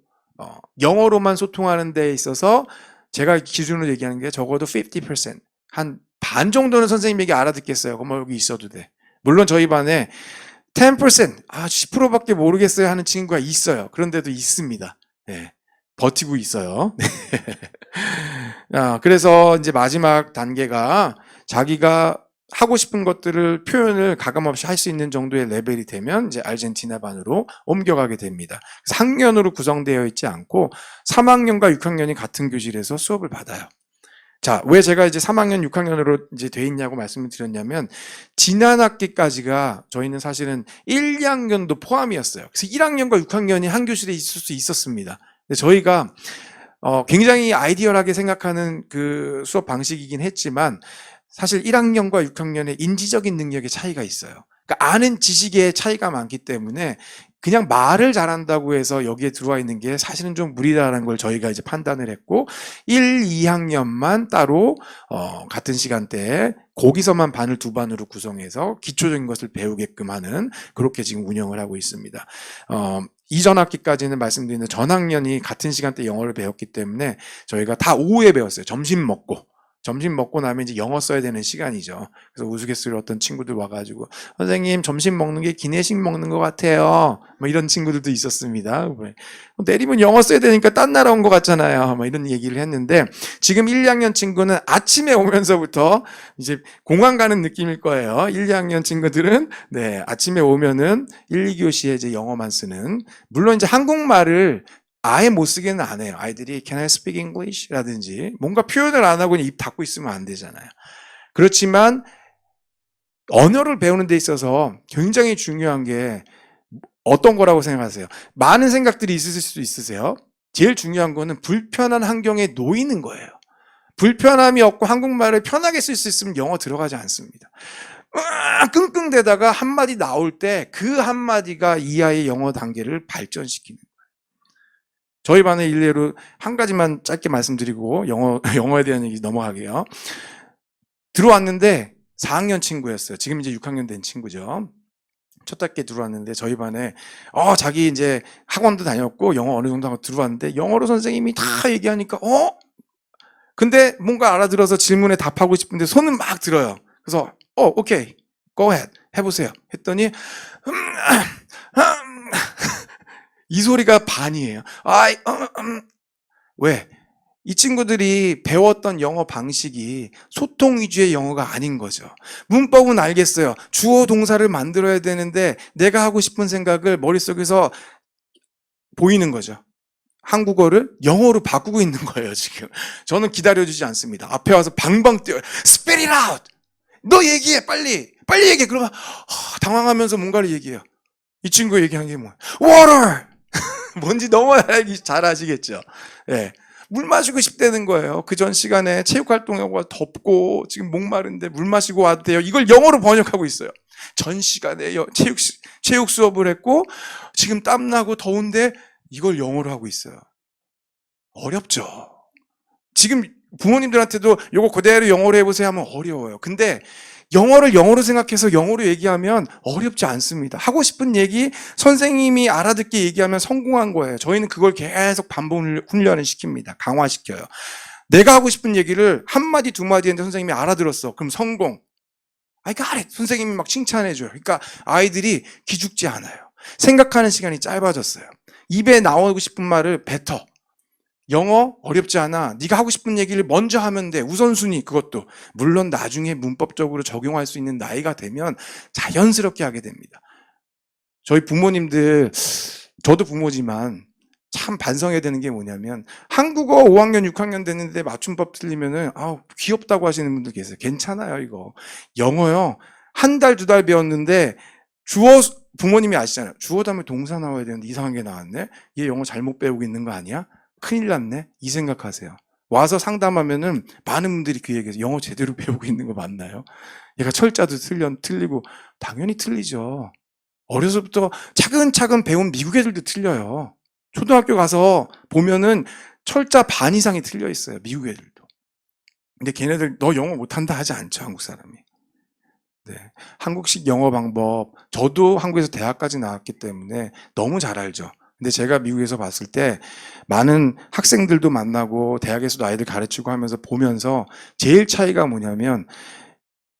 영어로만 소통하는 데 있어서 제가 기준으로 얘기하는 게 적어도 50%, 한 반 정도는 선생님에게 알아듣겠어요. 그럼 여기 있어도 돼. 물론 저희 반에 10%, 10%밖에 모르겠어요 하는 친구가 있어요. 그런데도 있습니다. 네, 버티고 있어요. 그래서 이제 마지막 단계가 자기가 하고 싶은 것들을 표현을 가감없이 할 수 있는 정도의 레벨이 되면 이제 아르헨티나 반으로 옮겨가게 됩니다. 그래서 학년으로 구성되어 있지 않고 3학년과 6학년이 같은 교실에서 수업을 받아요. 자, 왜 제가 이제 3학년, 6학년으로 이제 돼 있냐고 말씀을 드렸냐면, 지난 학기까지가 저희는 사실은 1, 2학년도 포함이었어요. 그래서 1학년과 6학년이 한 교실에 있을 수 있었습니다. 근데 저희가 굉장히 아이디얼하게 생각하는 그 수업 방식이긴 했지만, 사실 1학년과 6학년의 인지적인 능력의 차이가 있어요. 그러니까 아는 지식의 차이가 많기 때문에 그냥 말을 잘한다고 해서 여기에 들어와 있는 게 사실은 좀 무리다라는 걸 저희가 이제 판단을 했고 1, 2학년만 따로 같은 시간대에 거기서만 반을 두 반으로 구성해서 기초적인 것을 배우게끔 하는 그렇게 지금 운영을 하고 있습니다. 이전 학기까지는 말씀드린 전학년이 같은 시간대 영어를 배웠기 때문에 저희가 다 오후에 배웠어요. 점심 먹고 나면 이제 영어 써야 되는 시간이죠. 그래서 우스갯소리로 어떤 친구들 와가지고 선생님 점심 먹는 게 기내식 먹는 것 같아요. 뭐 이런 친구들도 있었습니다. 내리면 영어 써야 되니까 딴 나라 온 것 같잖아요. 뭐 이런 얘기를 했는데 지금 1, 2학년 친구는 아침에 오면서부터 이제 공항 가는 느낌일 거예요. 1, 2학년 친구들은 네 아침에 오면은 1, 2교시에 이제 영어만 쓰는 물론 이제 한국말을 아예 못 쓰기는 안 해요. 아이들이 Can I speak English? 라든지 뭔가 표현을 안 하고 입 닫고 있으면 안 되잖아요. 그렇지만 언어를 배우는 데 있어서 굉장히 중요한 게 어떤 거라고 생각하세요? 많은 생각들이 있으실 수 있으세요. 제일 중요한 거는 불편한 환경에 놓이는 거예요. 불편함이 없고 한국말을 편하게 쓸 수 있으면 영어 들어가지 않습니다. 끙끙대다가 한마디 나올 때 그 한마디가 이 아이의 영어 단계를 발전시키는 거예요. 저희 반의 일례로 한 가지만 짧게 말씀드리고 영어에 대한 얘기 넘어가게요. 들어왔는데 4학년 친구였어요. 지금 이제 6학년 된 친구죠. 첫 학기에 들어왔는데 저희 반에 자기 이제 학원도 다녔고 영어 어느 정도 하고 들어왔는데 영어로 선생님이 다 얘기하니까 근데 뭔가 알아들어서 질문에 답하고 싶은데 손은 막 들어요. 그래서 오케이, go ahead, 해보세요. 했더니 이 소리가 반이에요. 왜? 이 친구들이 배웠던 영어 방식이 소통 위주의 영어가 아닌 거죠. 문법은 알겠어요. 주어 동사를 만들어야 되는데 내가 하고 싶은 생각을 머릿속에서 보이는 거죠. 한국어를 영어로 바꾸고 있는 거예요, 지금. 저는 기다려주지 않습니다. 앞에 와서 방방 뛰어요. Spit it out! 너 얘기해, 빨리! 빨리 얘기해! 그러면 당황하면서 뭔가를 얘기해요. 이 친구가 얘기한 게 뭐예요? Water! 뭔지 너무 잘 아시겠죠? 예. 물 마시고 싶다는 거예요. 그 전 시간에 체육활동하고 덥고 지금 목마른데 물 마시고 와도 돼요. 이걸 영어로 번역하고 있어요. 전 시간에 체육 수업을 했고 지금 땀나고 더운데 이걸 영어로 하고 있어요. 어렵죠. 지금 부모님들한테도 이거 그대로 영어로 해보세요 하면 어려워요. 근데 영어를 영어로 생각해서 영어로 얘기하면 어렵지 않습니다. 하고 싶은 얘기 선생님이 알아듣게 얘기하면 성공한 거예요. 저희는 그걸 계속 반복 훈련을 시킵니다. 강화시켜요. 내가 하고 싶은 얘기를 한마디 두 마디 했는데 선생님이 알아들었어. 그럼 성공. I got it. 선생님이 막 칭찬해줘요. 그러니까 아이들이 기죽지 않아요. 생각하는 시간이 짧아졌어요. 입에 나오고 싶은 말을 뱉어. 영어 어렵지 않아. 네가 하고 싶은 얘기를 먼저 하면 돼. 우선순위 그것도. 물론 나중에 문법적으로 적용할 수 있는 나이가 되면 자연스럽게 하게 됩니다. 저희 부모님들, 저도 부모지만 참 반성해야 되는 게 뭐냐면 한국어 5학년, 6학년 됐는데 맞춤법 틀리면은 귀엽다고 하시는 분들 계세요. 괜찮아요, 이거. 영어요. 한 달, 두 달 배웠는데 부모님이 아시잖아요. 주어 다음에 동사 나와야 되는데 이상한 게 나왔네. 얘 영어 잘못 배우고 있는 거 아니야? 큰일 났네. 이 생각하세요. 와서 상담하면은 많은 분들이 그 얘기해서 영어 제대로 배우고 있는 거 맞나요? 얘가 철자도 틀리고 당연히 틀리죠. 어려서부터 차근차근 배운 미국 애들도 틀려요. 초등학교 가서 보면은 철자 반 이상이 틀려 있어요. 미국 애들도. 근데 걔네들 너 영어 못한다 하지 않죠. 한국 사람이. 네. 한국식 영어 방법, 저도 한국에서 대학까지 나왔기 때문에 너무 잘 알죠. 근데 제가 미국에서 봤을 때 많은 학생들도 만나고 대학에서도 아이들 가르치고 하면서 보면서 제일 차이가 뭐냐면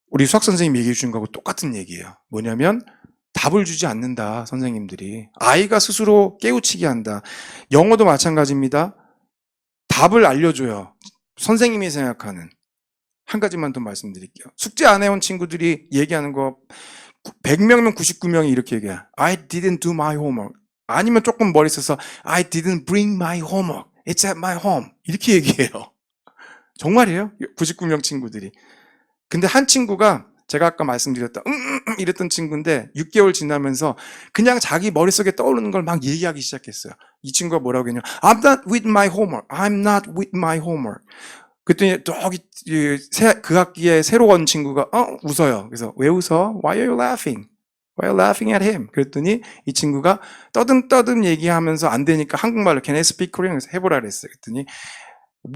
우리 수학 선생님이 얘기해 주신 거하고 똑같은 얘기예요. 뭐냐면 답을 주지 않는다, 선생님들이. 아이가 스스로 깨우치게 한다. 영어도 마찬가지입니다. 답을 알려줘요. 선생님이 생각하는. 한 가지만 더 말씀드릴게요. 숙제 안 해온 친구들이 얘기하는 거 100명이면 99명이 이렇게 얘기해요. I didn't do my homework. 아니면 조금 머리 써서 I didn't bring my homework. It's at my home. 이렇게 얘기해요. 정말이에요. 99명 친구들이. 근데 한 친구가 제가 아까 말씀드렸다 이랬던 친구인데 6개월 지나면서 그냥 자기 머릿속에 떠오르는 걸 막 얘기하기 시작했어요. 이 친구가 뭐라고 했냐? I'm not with my homework. I'm not with my homework. 그랬더니 저기 그 학기에 새로 온 친구가 웃어요. 그래서 왜 웃어? Why are you laughing? Why are you laughing at him? 그랬더니 이 친구가 떠듬떠듬 얘기하면서 안 되니까 한국말로 Can I speak Korean? 그래서 해보라 그랬어요. 그랬더니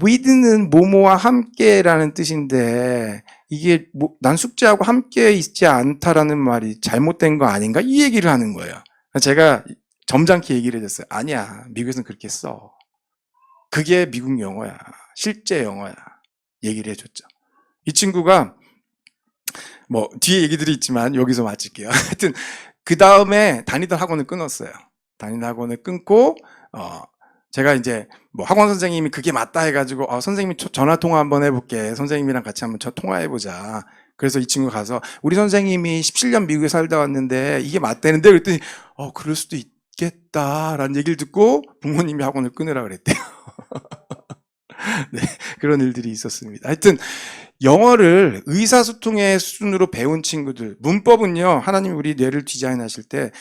with는 뭐뭐와 함께라는 뜻인데 이게 난 숙제하고 함께 있지 않다라는 말이 잘못된 거 아닌가? 이 얘기를 하는 거예요. 제가 점잖게 얘기를 해줬어요. 아니야. 미국에서는 그렇게 써. 그게 미국 영어야. 실제 영어야. 얘기를 해줬죠. 이 친구가 뭐 뒤에 얘기들이 있지만 여기서 마칠게요. 하여튼 그 다음에 다니던 학원을 끊었어요. 다니던 학원을 끊고 제가 이제 뭐 학원 선생님이 그게 맞다 해가지고 선생님이 전화 통화 한번 해볼게. 선생님이랑 같이 한번 통화해보자. 그래서 이 친구 가서 우리 선생님이 17년 미국에 살다 왔는데 이게 맞다는데 그랬더니 그럴 수도 있겠다라는 얘기를 듣고 부모님이 학원을 끊으라 그랬대요. 네, 그런 일들이 있었습니다. 하여튼 영어를 의사소통의 수준으로 배운 친구들, 문법은요, 하나님이 우리 뇌를 디자인하실 때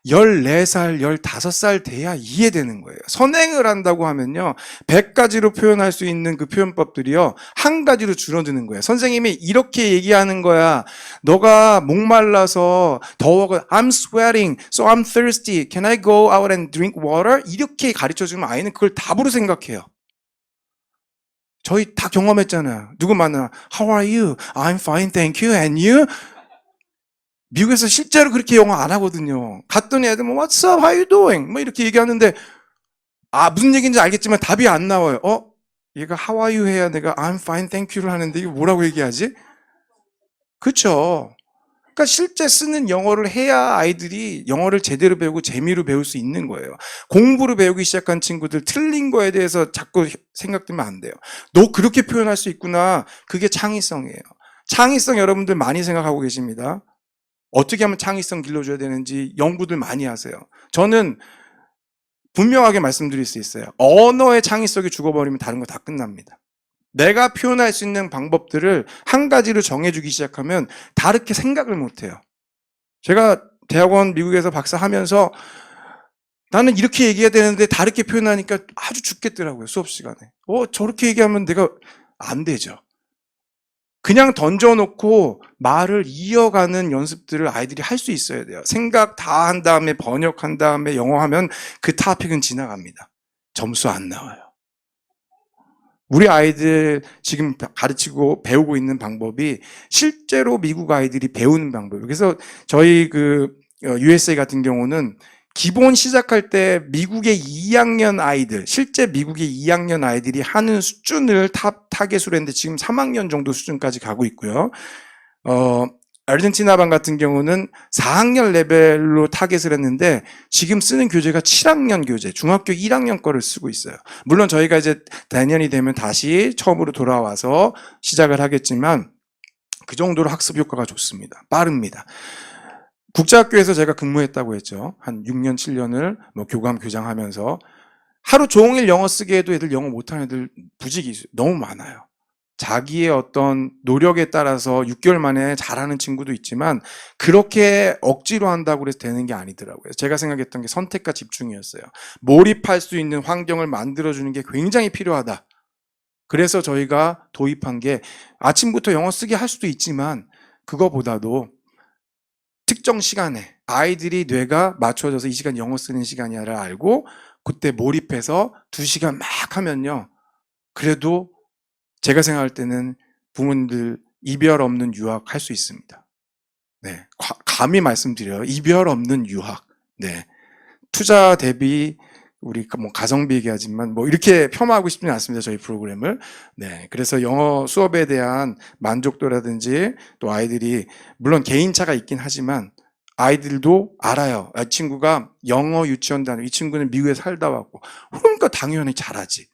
14살, 15살 돼야 이해되는 거예요. 선행을 한다고 하면요, 100가지로 표현할 수 있는 그 표현법들이요, 한 가지로 줄어드는 거예요. 선생님이 이렇게 얘기하는 거야. 너가 목말라서 더워서 I'm sweating, so I'm thirsty. Can I go out and drink water? 이렇게 가르쳐주면 아이는 그걸 답으로 생각해요. 저희 다 경험했잖아요. 누구 만나? How are you? I'm fine, thank you. And you? 미국에서 실제로 그렇게 영어 안 하거든요. 갔더니 애들 뭐 What's up? How you doing? 뭐 이렇게 얘기하는데 무슨 얘기인지 알겠지만 답이 안 나와요. 얘가 How are you 해야 내가 I'm fine, thank you를 하는데 이거 뭐라고 얘기하지? 그렇죠. 그러니까 실제 쓰는 영어를 해야 아이들이 영어를 제대로 배우고 재미로 배울 수 있는 거예요. 공부로 배우기 시작한 친구들 틀린 거에 대해서 자꾸 생각되면 안 돼요. 너 그렇게 표현할 수 있구나. 그게 창의성이에요. 창의성 여러분들 많이 생각하고 계십니다. 어떻게 하면 창의성 길러줘야 되는지 연구들 많이 하세요. 저는 분명하게 말씀드릴 수 있어요. 언어의 창의성이 죽어버리면 다른 거 다 끝납니다. 내가 표현할 수 있는 방법들을 한 가지로 정해주기 시작하면 다르게 생각을 못해요. 제가 대학원 미국에서 박사하면서 나는 이렇게 얘기해야 되는데 다르게 표현하니까 아주 죽겠더라고요. 수업 시간에. 저렇게 얘기하면 내가 안 되죠. 그냥 던져놓고 말을 이어가는 연습들을 아이들이 할 수 있어야 돼요. 생각 다 한 다음에 번역한 다음에 영어하면 그 토픽은 지나갑니다. 점수 안 나와요. 우리 아이들 지금 가르치고 배우고 있는 방법이 실제로 미국 아이들이 배우는 방법이에요. 그래서 저희 USA 같은 경우는 기본 시작할 때 미국의 2학년 아이들, 실제 미국의 2학년 아이들이 하는 수준을 타겟으로 했는데 지금 3학년 정도 수준까지 가고 있고요. 아르헨티나반 같은 경우는 4학년 레벨로 타겟을 했는데 지금 쓰는 교재가 7학년 교재, 중학교 1학년 거를 쓰고 있어요. 물론 저희가 이제 내년이 되면 다시 처음으로 돌아와서 시작을 하겠지만 그 정도로 학습 효과가 좋습니다. 빠릅니다. 국제학교에서 제가 근무했다고 했죠. 한 6년, 7년을 교감, 교장하면서 하루 종일 영어 쓰게 해도 애들 영어 못하는 애들 부직이 너무 많아요. 자기의 어떤 노력에 따라서 6개월 만에 잘하는 친구도 있지만 그렇게 억지로 한다고 해서 되는 게 아니더라고요. 제가 생각했던 게 선택과 집중이었어요. 몰입할 수 있는 환경을 만들어주는 게 굉장히 필요하다. 그래서 저희가 도입한 게 아침부터 영어 쓰게 할 수도 있지만 그거보다도 특정 시간에 아이들이 뇌가 맞춰져서 이 시간 영어 쓰는 시간이야를 알고 그때 몰입해서 2시간 막 하면요. 그래도 제가 생각할 때는 부모님들 이별 없는 유학 할 수 있습니다. 네. 감히 말씀드려요. 이별 없는 유학. 네. 투자 대비 우리 뭐 가성비 얘기하지만 뭐 이렇게 폄하하고 싶지는 않습니다. 저희 프로그램을. 네. 그래서 영어 수업에 대한 만족도라든지 또 아이들이 물론 개인차가 있긴 하지만 아이들도 알아요. 이 친구가 영어 유치원 다니고 이 친구는 미국에 살다 왔고 그러니까 당연히 잘하지.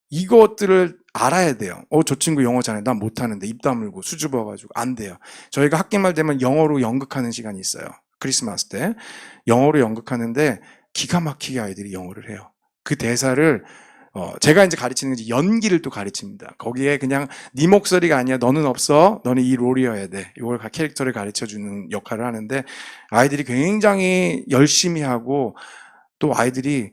이것들을 알아야 돼요. 저 친구 영어 잘해. 난 못하는데 입 다물고 수줍어가지고 안 돼요. 저희가 학기말 되면 영어로 연극하는 시간이 있어요. 크리스마스 때 영어로 연극하는데 기가 막히게 아이들이 영어를 해요. 그 대사를 제가 이제 가르치는 게 연기를 또 가르칩니다. 거기에 그냥 네 목소리가 아니야. 너는 없어. 너는 이 롤이어야 돼. 이걸 캐릭터를 가르쳐주는 역할을 하는데 아이들이 굉장히 열심히 하고 또 아이들이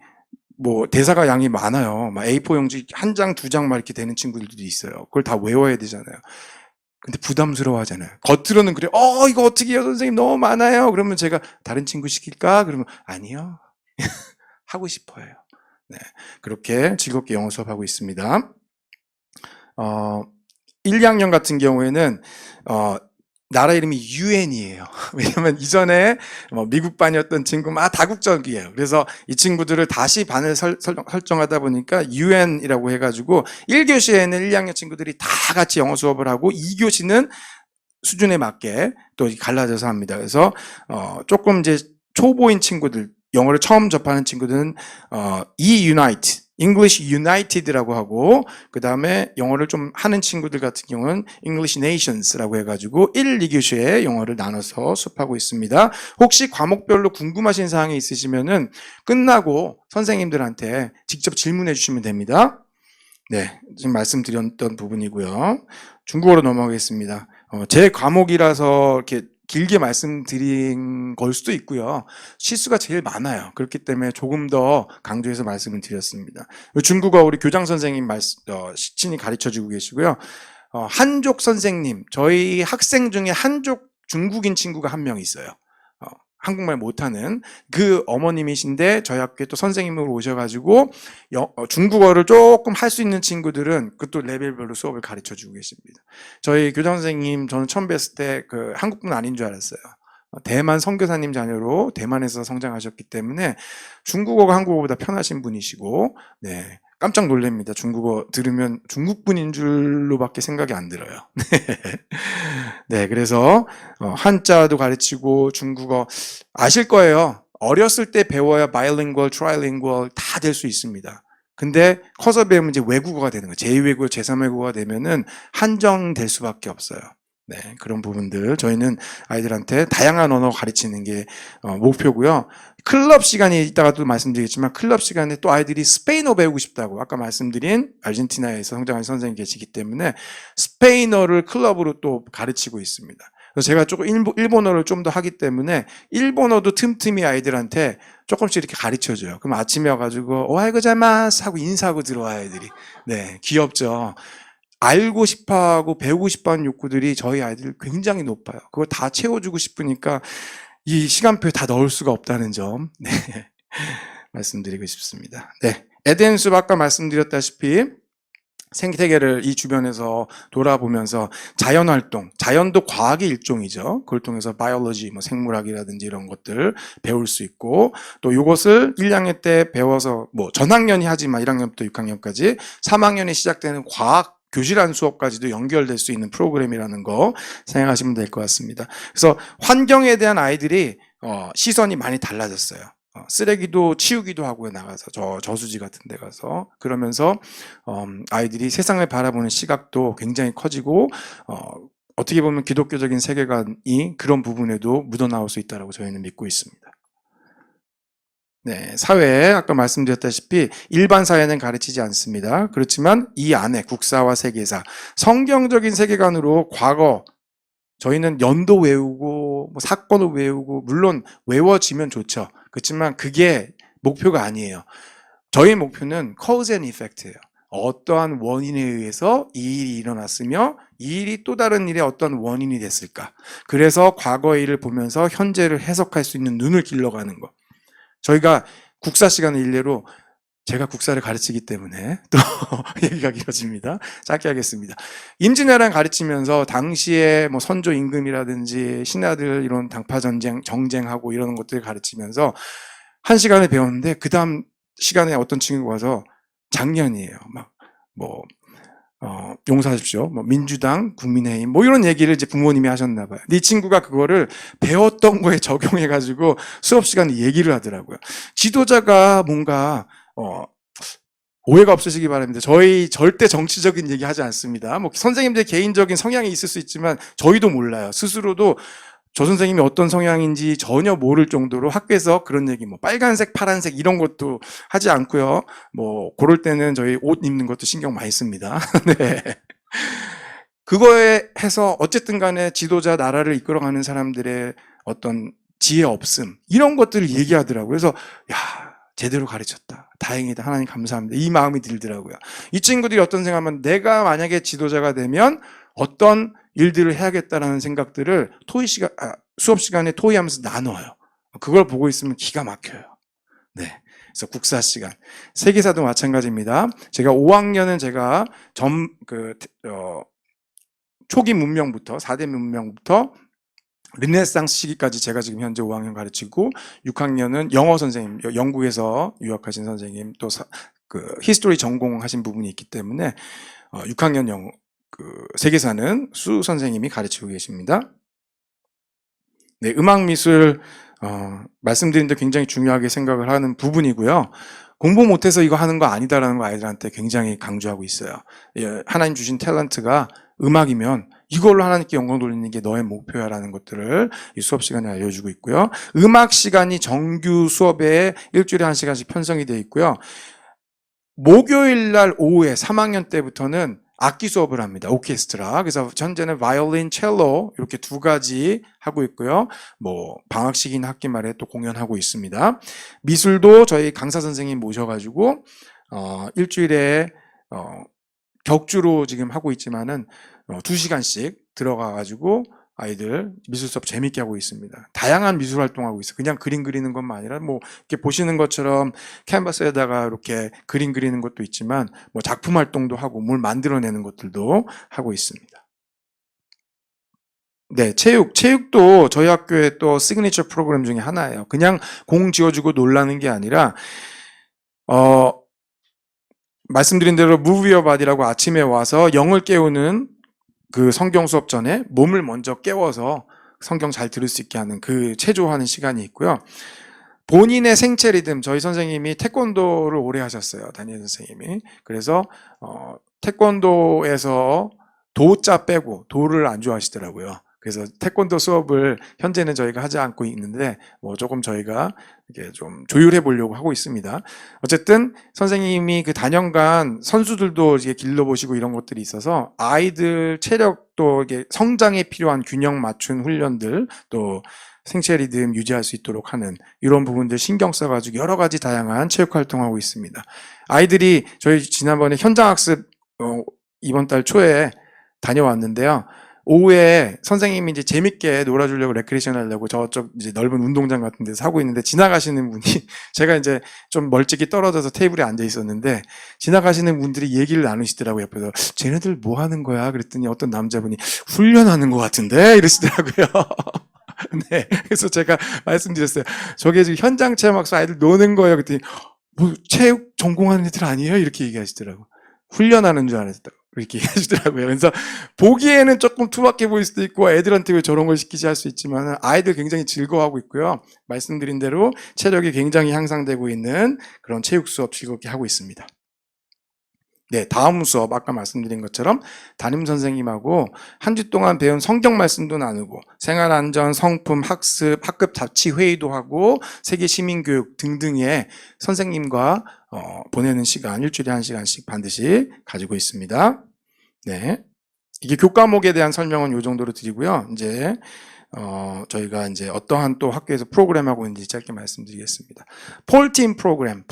뭐 대사가 양이 많아요. 막 A4 용지 한 장, 2장 막 이렇게 되는 친구들도 있어요. 그걸 다 외워야 되잖아요. 근데 부담스러워 하잖아요. 겉으로는 그래. 이거 어떻게 해요, 선생님? 너무 많아요. 그러면 제가 다른 친구 시킬까? 그러면 아니요. 하고 싶어요. 네. 그렇게 즐겁게 영어 수업하고 있습니다. 1, 2학년 같은 경우에는 나라 이름이 UN이에요. 왜냐면 이전에 미국 반이었던 친구 다국적이에요. 그래서 이 친구들을 다시 반을 설정하다 보니까 UN이라고 해가지고 1교시에는 1, 2학년 친구들이 다 같이 영어 수업을 하고 2교시는 수준에 맞게 또 갈라져서 합니다. 그래서 조금 이제 초보인 친구들, 영어를 처음 접하는 친구들은 E-Unite, English United라고 하고 그 다음에 영어를 좀 하는 친구들 같은 경우는 English Nations라고 해가지고 1, 2교시에 영어를 나눠서 수업하고 있습니다. 혹시 과목별로 궁금하신 사항이 있으시면은 끝나고 선생님들한테 직접 질문해 주시면 됩니다. 네, 지금 말씀드렸던 부분이고요. 중국어로 넘어가겠습니다. 제 과목이라서 이렇게 길게 말씀드린 걸 수도 있고요. 실수가 제일 많아요. 그렇기 때문에 조금 더 강조해서 말씀을 드렸습니다. 중국어 우리 교장 선생님 친히 가르쳐주고 계시고요. 한족 선생님, 저희 학생 중에 한족 중국인 친구가 한 명 있어요. 한국말 못하는 그 어머님이신데 저희 학교에 또 선생님으로 오셔가지고 중국어를 조금 할 수 있는 친구들은 그것도 레벨별로 수업을 가르쳐주고 계십니다. 저희 교장 선생님 저는 처음 뵀을 때 그 한국분 아닌 줄 알았어요. 대만 선교사님 자녀로 대만에서 성장하셨기 때문에 중국어가 한국어보다 편하신 분이시고 네. 깜짝 놀랍니다. 중국어 들으면 중국분인 줄로밖에 생각이 안 들어요. 네, 그래서 한자도 가르치고 중국어 아실 거예요. 어렸을 때 배워야 bilingual, trilingual 다 될 수 있습니다. 근데 커서 배우면 이제 외국어가 되는 거예요. 제2외국어, 제3외국어가 되면은 한정될 수밖에 없어요. 네, 그런 부분들 저희는 아이들한테 다양한 언어 가르치는 게 목표고요. 클럽 시간이 이따가 또 말씀드리겠지만 클럽 시간에 또 아이들이 스페인어 배우고 싶다고 아까 말씀드린 아르헨티나에서 성장하신 선생님 계시기 때문에 스페인어를 클럽으로 또 가르치고 있습니다. 그래서 제가 조금 일본어를 좀 더 하기 때문에 일본어도 틈틈이 아이들한테 조금씩 이렇게 가르쳐줘요. 그럼 아침에 와가지고 오하이고자이마스 하고 인사하고 들어와요, 아이들이. 네, 귀엽죠. 알고 싶어하고 배우고 싶어하는 욕구들이 저희 아이들 굉장히 높아요. 그걸 다 채워주고 싶으니까 이 시간표에 다 넣을 수가 없다는 점 네, 말씀드리고 싶습니다. 네, 에덴 숲 아까 말씀드렸다시피 생태계를 이 주변에서 돌아보면서 자연활동, 자연도 과학의 일종이죠. 그걸 통해서 바이올로지, 생물학이라든지 이런 것들 배울 수 있고 또 이것을 1학년 때 배워서 전학년이 하지만 1학년부터 6학년까지 3학년에 시작되는 과학 교실한 수업까지도 연결될 수 있는 프로그램이라는 거 생각하시면 될 것 같습니다. 그래서 환경에 대한 아이들이 시선이 많이 달라졌어요. 쓰레기도 치우기도 하고 나가서 저수지 같은 데 가서 그러면서 아이들이 세상을 바라보는 시각도 굉장히 커지고 어떻게 보면 기독교적인 세계관이 그런 부분에도 묻어나올 수 있다고 저희는 믿고 있습니다. 네, 사회 아까 말씀드렸다시피 일반 사회는 가르치지 않습니다. 그렇지만 이 안에 국사와 세계사, 성경적인 세계관으로 과거 저희는 연도 외우고 사건을 외우고 물론 외워지면 좋죠. 그렇지만 그게 목표가 아니에요. 저희 목표는 cause and effect예요. 어떠한 원인에 의해서 이 일이 일어났으며 이 일이 또 다른 일의 어떤 원인이 됐을까. 그래서 과거의 일을 보면서 현재를 해석할 수 있는 눈을 길러가는 것. 저희가 국사 시간의 일례로 제가 국사를 가르치기 때문에 또 얘기가 길어집니다. 짧게 하겠습니다. 임진왜란 가르치면서 당시에 뭐 선조 임금이라든지 신하들 이런 당파 정쟁하고 이러는 것들을 가르치면서 한 시간을 배웠는데 그 다음 시간에 어떤 친구가 와서 작년이에요. 용서하십시오. 민주당, 국민의힘, 이런 얘기를 이제 부모님이 하셨나 봐요. 이 친구가 그거를 배웠던 거에 적용해가지고 수업 시간에 얘기를 하더라고요. 지도자가 뭔가, 오해가 없으시기 바랍니다. 저희 절대 정치적인 얘기 하지 않습니다. 선생님들 개인적인 성향이 있을 수 있지만 저희도 몰라요. 스스로도 저 선생님이 어떤 성향인지 전혀 모를 정도로 학교에서 그런 얘기, 빨간색, 파란색 이런 것도 하지 않고요. 그럴 때는 저희 옷 입는 것도 신경 많이 씁니다. 네. 그거에 해서 어쨌든 간에 지도자 나라를 이끌어가는 사람들의 어떤 지혜 없음, 이런 것들을 얘기하더라고요. 그래서, 제대로 가르쳤다. 다행이다. 하나님 감사합니다. 이 마음이 들더라고요. 이 친구들이 어떤 생각하면 내가 만약에 지도자가 되면 어떤 일들을 해야겠다라는 생각들을 수업 시간에 토의하면서 나눠요. 그걸 보고 있으면 기가 막혀요. 네. 그래서 국사 시간. 세계사도 마찬가지입니다. 제가 5학년은 제가 초기 문명부터, 4대 문명부터 르네상스 시기까지 제가 지금 현재 5학년 가르치고 6학년은 영어 선생님, 영국에서 유학하신 선생님, 또 히스토리 전공하신 부분이 있기 때문에 6학년 세계사는 수 선생님이 가르치고 계십니다. 네, 음악미술 말씀드린 데 굉장히 중요하게 생각을 하는 부분이고요. 공부 못해서 이거 하는 거 아니다라는 거 아이들한테 굉장히 강조하고 있어요. 하나님 주신 탤런트가 음악이면 이걸로 하나님께 영광 돌리는 게 너의 목표야라는 것들을 이 수업 시간에 알려주고 있고요. 음악 시간이 정규 수업에 일주일에 1시간씩 편성이 되어 있고요. 목요일 날 오후에 3학년 때부터는 악기 수업을 합니다. 오케스트라. 그래서 현재는 바이올린, 첼로 이렇게 2가지 하고 있고요. 방학 시기나 학기 말에 또 공연하고 있습니다. 미술도 저희 강사 선생님 모셔가지고 일주일에 격주로 지금 하고 있지만은 2시간씩 들어가가지고 아이들 미술 수업 재밌게 하고 있습니다. 다양한 미술 활동하고 있어요. 그냥 그림 그리는 것만 아니라 이렇게 보시는 것처럼 캔버스에다가 이렇게 그림 그리는 것도 있지만 작품 활동도 하고 뭘 만들어내는 것들도 하고 있습니다. 네, 체육도 저희 학교의 또 시그니처 프로그램 중에 하나예요. 그냥 공 지어주고 놀라는 게 아니라 말씀드린 대로 Move Your Body라고 아침에 와서 영을 깨우는 그 성경 수업 전에 몸을 먼저 깨워서 성경 잘 들을 수 있게 하는 그 체조하는 시간이 있고요. 본인의 생체 리듬, 저희 선생님이 태권도를 오래 하셨어요. 다니엘 선생님이. 그래서 태권도에서 도자 빼고 도를 안 좋아하시더라고요. 그래서 태권도 수업을 현재는 저희가 하지 않고 있는데 조금 저희가 이게 좀 조율해 보려고 하고 있습니다. 어쨌든 선생님이 그 단연간 선수들도 이게 길러보시고 이런 것들이 있어서 아이들 체력도 이게 성장에 필요한 균형 맞춘 훈련들 또 생체 리듬 유지할 수 있도록 하는 이런 부분들 신경 써가지고 여러 가지 다양한 체육 활동하고 있습니다. 아이들이 저희 지난번에 현장학습 이번 달 초에 다녀왔는데요. 오후에 선생님이 이제 재밌게 놀아주려고 레크레이션 하려고 저쪽 이제 넓은 운동장 같은 데서 하고 있는데 지나가시는 분이 제가 이제 좀 멀찍이 떨어져서 테이블에 앉아 있었는데 지나가시는 분들이 얘기를 나누시더라고요. 옆에서 쟤네들 뭐 하는 거야? 그랬더니 어떤 남자분이 훈련하는 것 같은데 이러시더라고요. 네, 그래서 제가 말씀드렸어요. 저게 지금 현장 체험학습 아이들 노는 거예요. 그랬더니 체육 전공하는 애들 아니에요? 이렇게 얘기하시더라고요. 훈련하는 줄 알았다고. 이렇게 해주더라고요. 그래서 보기에는 조금 투박해 보일 수도 있고 애들한테 왜 저런 걸 시키지 할 수 있지만 아이들 굉장히 즐거워하고 있고요. 말씀드린 대로 체력이 굉장히 향상되고 있는 그런 체육 수업 즐겁게 하고 있습니다. 네, 다음 수업 아까 말씀드린 것처럼 담임 선생님하고 한 주 동안 배운 성경 말씀도 나누고 생활안전, 성품, 학습, 학급 자치 회의도 하고 세계 시민교육 등등의 선생님과 보내는 시간 일주일에 1시간씩 반드시 가지고 있습니다. 네, 이게 교과목에 대한 설명은 이 정도로 드리고요. 이제 저희가 이제 어떠한 또 학교에서 프로그램하고 있는지 짧게 말씀드리겠습니다. 폴팀 프로그램,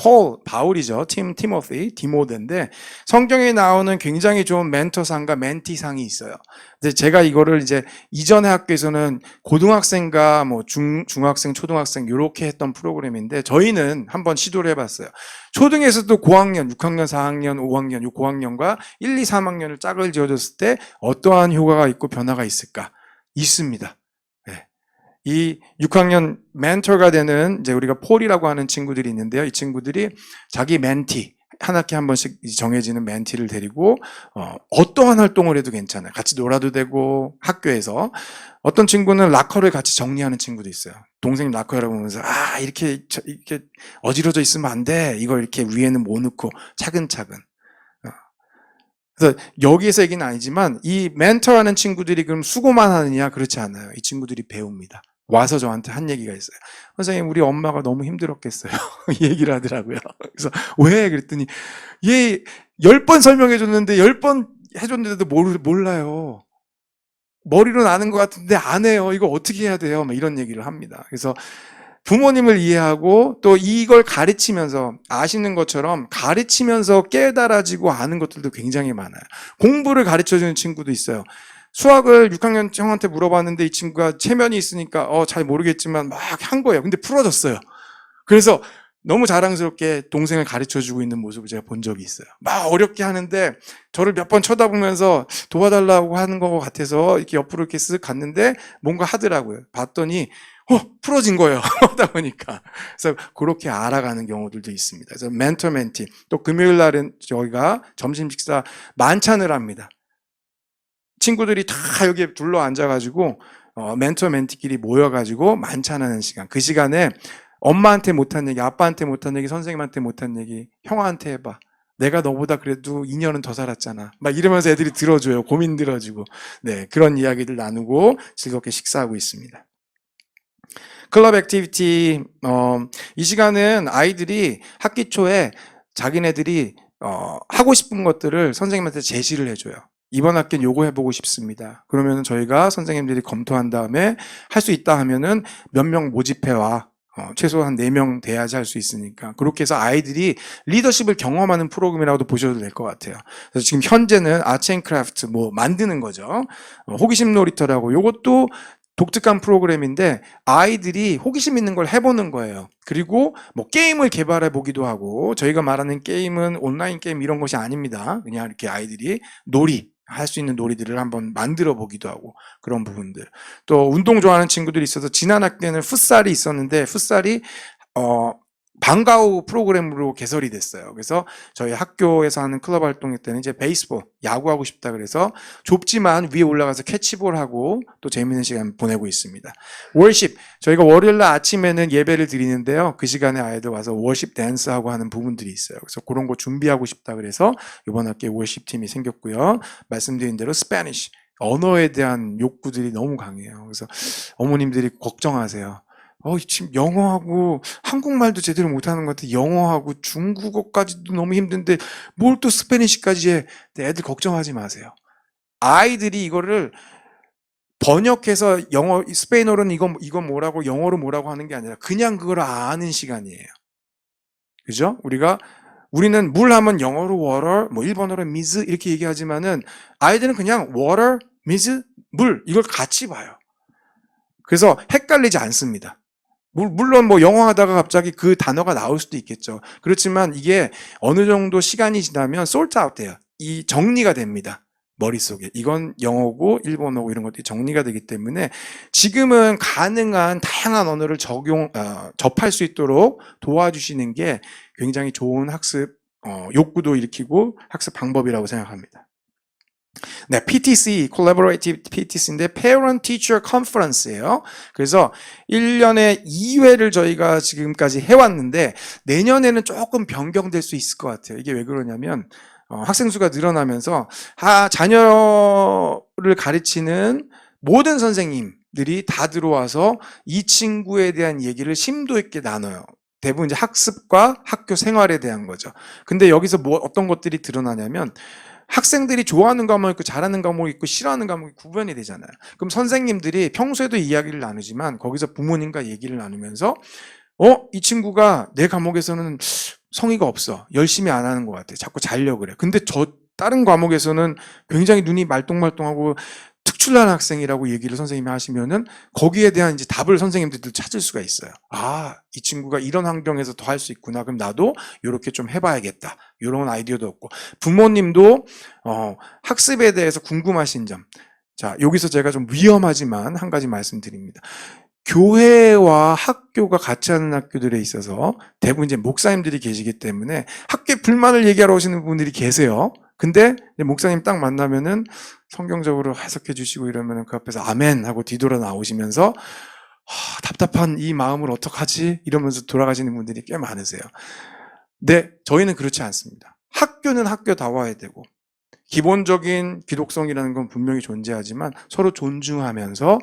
바울이죠. 티모시, 디모데인데 성경에 나오는 굉장히 좋은 멘토상과 멘티상이 있어요. 근데 제가 이거를 이제 이전의 학교에서는 고등학생과 뭐 중학생, 초등학생 이렇게 했던 프로그램인데 저희는 한번 시도를 해봤어요. 초등에서도 고학년, 6학년, 4학년, 5학년, 요 고학년과 1, 2, 3학년을 짝을 지어줬을 때 어떠한 효과가 있고 변화가 있을까? 있습니다. 네. 이 6학년 멘토가 되는 이제 우리가 폴이라고 하는 친구들이 있는데요. 이 친구들이 자기 멘티, 한 학기 한 번씩 정해지는 멘티를 데리고 어떠한 활동을 해도 괜찮아요. 같이 놀아도 되고 학교에서 어떤 친구는 락커를 같이 정리하는 친구도 있어요. 동생님 락커라고 보면서 이렇게 어지러져 있으면 안 돼. 이걸 이렇게 위에는 못 넣고 차근차근. 그래서 여기에서 얘기는 아니지만 이 멘토라는 친구들이 그럼 수고만 하느냐? 그렇지 않아요. 이 친구들이 배웁니다. 와서 저한테 한 얘기가 있어요. 선생님, 우리 엄마가 너무 힘들었겠어요. 이 얘기를 하더라고요. 그래서 왜? 그랬더니 얘 10번 설명해 줬는데 10번 해줬는데도 몰라요. 머리로는 아는 것 같은데 안 해요. 이거 어떻게 해야 돼요? 막 이런 얘기를 합니다. 그래서 부모님을 이해하고 또 이걸 가르치면서 아시는 것처럼 가르치면서 깨달아지고 아는 것들도 굉장히 많아요. 공부를 가르쳐주는 친구도 있어요. 수학을 6학년 형한테 물어봤는데 이 친구가 체면이 있으니까 잘 모르겠지만 막 한 거예요. 근데 풀어졌어요. 그래서 너무 자랑스럽게 동생을 가르쳐주고 있는 모습을 제가 본 적이 있어요. 막 어렵게 하는데 저를 몇 번 쳐다보면서 도와달라고 하는 것 같아서 이렇게 옆으로 이렇게 쓱 갔는데 뭔가 하더라고요. 봤더니 풀어진 거예요. 하다 보니까. 그래서 그렇게 알아가는 경우들도 있습니다. 그래서 멘토 멘티. 또 금요일 날은 저희가 점심 식사 만찬을 합니다. 친구들이 다 여기에 둘러 앉아가지고 멘토 멘티끼리 모여가지고 만찬하는 시간. 그 시간에 엄마한테 못한 얘기, 아빠한테 못한 얘기, 선생님한테 못한 얘기, 형한테 해봐. 내가 너보다 그래도 2년은 더 살았잖아. 막 이러면서 애들이 들어줘요. 고민 들어주고. 네, 그런 이야기들 나누고 즐겁게 식사하고 있습니다. 클럽 액티비티, 이 시간은 아이들이 학기 초에 자기네들이 하고 싶은 것들을 선생님한테 제시를 해줘요. 이번 학기는 요거 해보고 싶습니다. 그러면 저희가 선생님들이 검토한 다음에 할 수 있다 하면은 몇 명 모집해와. 최소한 4명 돼야지 할 수 있으니까. 그렇게 해서 아이들이 리더십을 경험하는 프로그램이라고도 보셔도 될 것 같아요. 그래서 지금 현재는 아트앤크래프트 만드는 거죠. 호기심 놀이터라고. 요것도 독특한 프로그램인데 아이들이 호기심 있는 걸 해보는 거예요. 그리고 게임을 개발해 보기도 하고, 저희가 말하는 게임은 온라인 게임 이런 것이 아닙니다. 그냥 이렇게 아이들이 할 수 있는 놀이들을 한번 만들어 보기도 하고, 그런 부분들. 또 운동 좋아하는 친구들이 있어서 지난 학기에는 풋살이 있었는데 풋살이 방과후 프로그램으로 개설이 됐어요. 그래서 저희 학교에서 하는 클럽 활동일 때는 이제 베이스볼, 야구하고 싶다 그래서 좁지만 위에 올라가서 캐치볼하고 또 재미있는 시간 보내고 있습니다. 월십, 저희가 월요일날 아침에는 예배를 드리는데요. 그 시간에 아이들 와서 월십 댄스하고 하는 부분들이 있어요. 그래서 그런 거 준비하고 싶다 그래서 이번 학기에 월십 팀이 생겼고요. 말씀드린 대로 스페니쉬, 언어에 대한 욕구들이 너무 강해요. 그래서 어머님들이 걱정하세요. 지금 영어하고 한국말도 제대로 못하는 것 같아. 영어하고 중국어까지도 너무 힘든데 뭘 또 스페니쉬까지 해. 애들 걱정하지 마세요. 아이들이 이거를 번역해서 스페인어로는 이건 뭐라고 영어로 뭐라고 하는 게 아니라 그냥 그걸 아는 시간이에요. 그죠? 우리는 물 하면 영어로 water, 일본어로 miss 이렇게 얘기하지만은 아이들은 그냥 water, miss, 물 이걸 같이 봐요. 그래서 헷갈리지 않습니다. 물론 영어 하다가 갑자기 그 단어가 나올 수도 있겠죠. 그렇지만 이게 어느 정도 시간이 지나면 sort out 돼요. 이 정리가 됩니다. 머릿속에. 이건 영어고 일본어고 이런 것들이 정리가 되기 때문에 지금은 가능한 다양한 언어를 접할 수 있도록 도와주시는 게 굉장히 좋은 학습 욕구도 일으키고 학습 방법이라고 생각합니다. 네, PTC, Collaborative PTC인데 Parent Teacher Conference예요. 그래서 1년에 2회를 저희가 지금까지 해왔는데 내년에는 조금 변경될 수 있을 것 같아요. 이게 왜 그러냐면 학생 수가 늘어나면서 자녀를 가르치는 모든 선생님들이 다 들어와서 이 친구에 대한 얘기를 심도 있게 나눠요. 대부분 이제 학습과 학교 생활에 대한 거죠. 근데 여기서 어떤 것들이 드러나냐면 학생들이 좋아하는 과목 있고 잘하는 과목 있고 싫어하는 과목이 구분이 되잖아요. 그럼 선생님들이 평소에도 이야기를 나누지만 거기서 부모님과 얘기를 나누면서 이 친구가 내 과목에서는 성의가 없어. 열심히 안 하는 것 같아. 자꾸 자려고 그래. 근데 다른 과목에서는 굉장히 눈이 말똥말똥하고 특출난 학생이라고 얘기를 선생님이 하시면은 거기에 대한 이제 답을 선생님들도 찾을 수가 있어요. 이 친구가 이런 환경에서 더 할 수 있구나. 그럼 나도 이렇게 좀 해봐야겠다. 이런 아이디어도 없고 부모님도 학습에 대해서 궁금하신 점. 자, 여기서 제가 좀 위험하지만 한 가지 말씀드립니다. 교회와 학교가 같이 하는 학교들에 있어서 대부분 이제 목사님들이 계시기 때문에 학교에 불만을 얘기하러 오시는 분들이 계세요. 근데 목사님 딱 만나면은 성경적으로 해석해 주시고 이러면은 그 앞에서 아멘 하고 뒤돌아 나오시면서 답답한 이 마음을 어떡하지? 이러면서 돌아가시는 분들이 꽤 많으세요. 네, 저희는 그렇지 않습니다. 학교는 학교다워야 되고 기본적인 기독성이라는 건 분명히 존재하지만 서로 존중하면서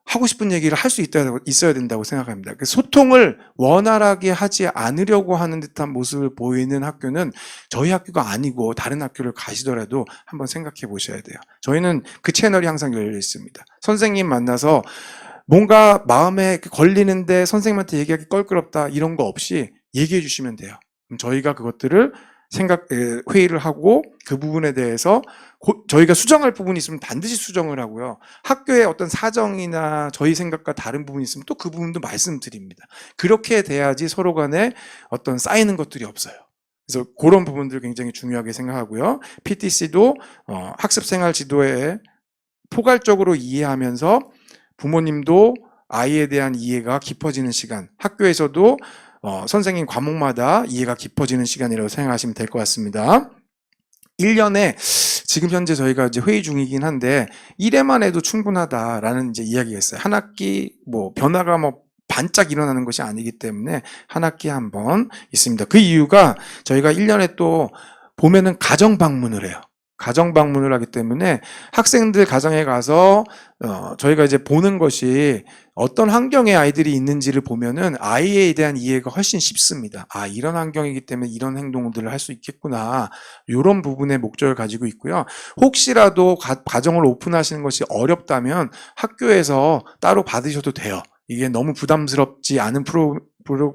하고 싶은 얘기를 할 수 있어야 된다고 생각합니다. 소통을 원활하게 하지 않으려고 하는 듯한 모습을 보이는 학교는 저희 학교가 아니고 다른 학교를 가시더라도 한번 생각해 보셔야 돼요. 저희는 그 채널이 항상 열려 있습니다. 선생님 만나서 뭔가 마음에 걸리는데 선생님한테 얘기하기 껄끄럽다 이런 거 없이 얘기해 주시면 돼요. 그럼 저희가 그것들을 회의를 하고 그 부분에 대해서 저희가 수정할 부분이 있으면 반드시 수정을 하고요. 학교에 어떤 사정이나 저희 생각과 다른 부분이 있으면 또 그 부분도 말씀드립니다. 그렇게 돼야지 서로 간에 어떤 쌓이는 것들이 없어요. 그래서 그런 부분들 굉장히 중요하게 생각하고요. PTC도 학습생활 지도에 포괄적으로 이해하면서 부모님도 아이에 대한 이해가 깊어지는 시간, 학교에서도 선생님 과목마다 이해가 깊어지는 시간이라고 생각하시면 될 것 같습니다. 1년에 지금 현재 저희가 이제 회의 중이긴 한데 1회만 해도 충분하다라는 이제 이야기가 있어요. 한 학기 변화가 반짝 일어나는 것이 아니기 때문에 한 학기에 한 번 있습니다. 그 이유가 저희가 1년에 또 보면은 가정 방문을 해요. 가정 방문을 하기 때문에 학생들 가정에 가서 저희가 이제 보는 것이 어떤 환경의 아이들이 있는지를 보면은 아이에 대한 이해가 훨씬 쉽습니다. 이런 환경이기 때문에 이런 행동들을 할 수 있겠구나. 이런 부분의 목적을 가지고 있고요. 혹시라도 가정을 오픈하시는 것이 어렵다면 학교에서 따로 받으셔도 돼요. 이게 너무 부담스럽지 않은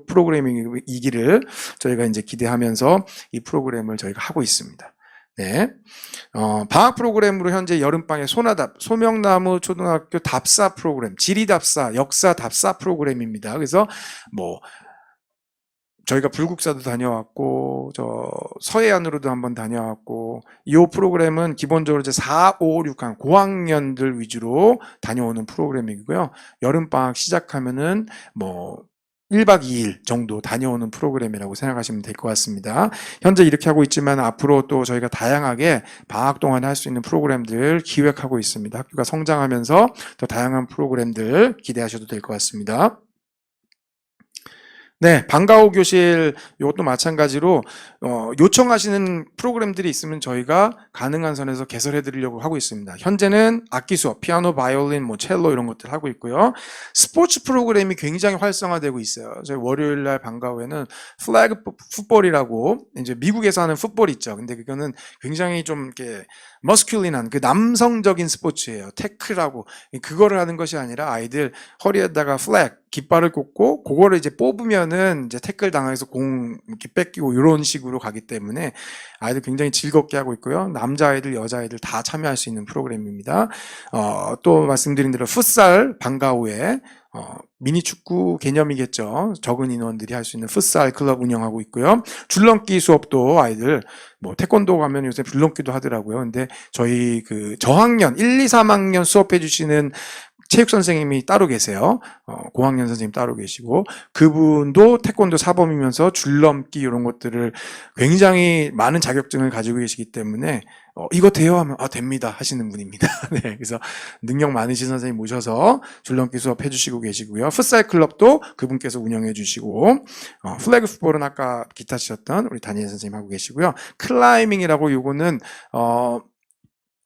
프로그래밍이기를 저희가 이제 기대하면서 이 프로그램을 저희가 하고 있습니다. 네. 방학 프로그램으로 현재 여름방에 소명나무 초등학교 답사 프로그램, 지리답사, 역사 답사 프로그램입니다. 그래서 저희가 불국사도 다녀왔고, 서해안으로도 한번 다녀왔고, 이 프로그램은 기본적으로 이제 4, 5, 6학 고학년들 위주로 다녀오는 프로그램이고요. 여름방학 시작하면은 1박 2일 정도 다녀오는 프로그램이라고 생각하시면 될 것 같습니다. 현재 이렇게 하고 있지만 앞으로 또 저희가 다양하게 방학 동안에 할 수 있는 프로그램들 기획하고 있습니다. 학교가 성장하면서 더 다양한 프로그램들 기대하셔도 될 것 같습니다. 네, 방과후 교실 이것도 마찬가지로 요청하시는 프로그램들이 있으면 저희가 가능한 선에서 개설해 드리려고 하고 있습니다. 현재는 악기 수업, 피아노, 바이올린, 첼로 이런 것들 하고 있고요. 스포츠 프로그램이 굉장히 활성화되고 있어요. 저희 월요일 날 방과후에는 플래그 풋볼이라고 이제 미국에서 하는 풋볼 있죠. 근데 그거는 굉장히 좀 이렇게 머스큘린한 그 남성적인 스포츠예요. 태클하고 그거를 하는 것이 아니라 아이들 허리에다가 플래그 깃발을 꽂고 그거를 이제 뽑으면은 이제 태클 당해서 공 이렇게 뺏기고 이런 식으로 가기 때문에 아이들 굉장히 즐겁게 하고 있고요. 남자아이들, 여자아이들 다 참여할 수 있는 프로그램입니다. 또 말씀드린 대로 풋살 방과후에 미니축구 개념이겠죠. 적은 인원들이 할 수 있는 풋살 클럽 운영하고 있고요. 줄넘기 수업도 아이들 태권도 가면 요새 줄넘기도 하더라고요. 근데 저희 그 저학년 1, 2, 3학년 수업해 주시는 체육 선생님이 따로 계세요. 고학년 선생님 따로 계시고 그분도 태권도 사범이면서 줄넘기 이런 것들을 굉장히 많은 자격증을 가지고 계시기 때문에 이거 돼요 하면 됩니다 하시는 분입니다. 네, 그래서 능력 많으신 선생님 모셔서 줄넘기 수업 해주시고 계시고요. 풋살 클럽도 그분께서 운영해 주시고 플래그 풋볼은 아까 기타 치셨던 우리 다니엘 선생님 하고 계시고요. 클라이밍이라고 요거는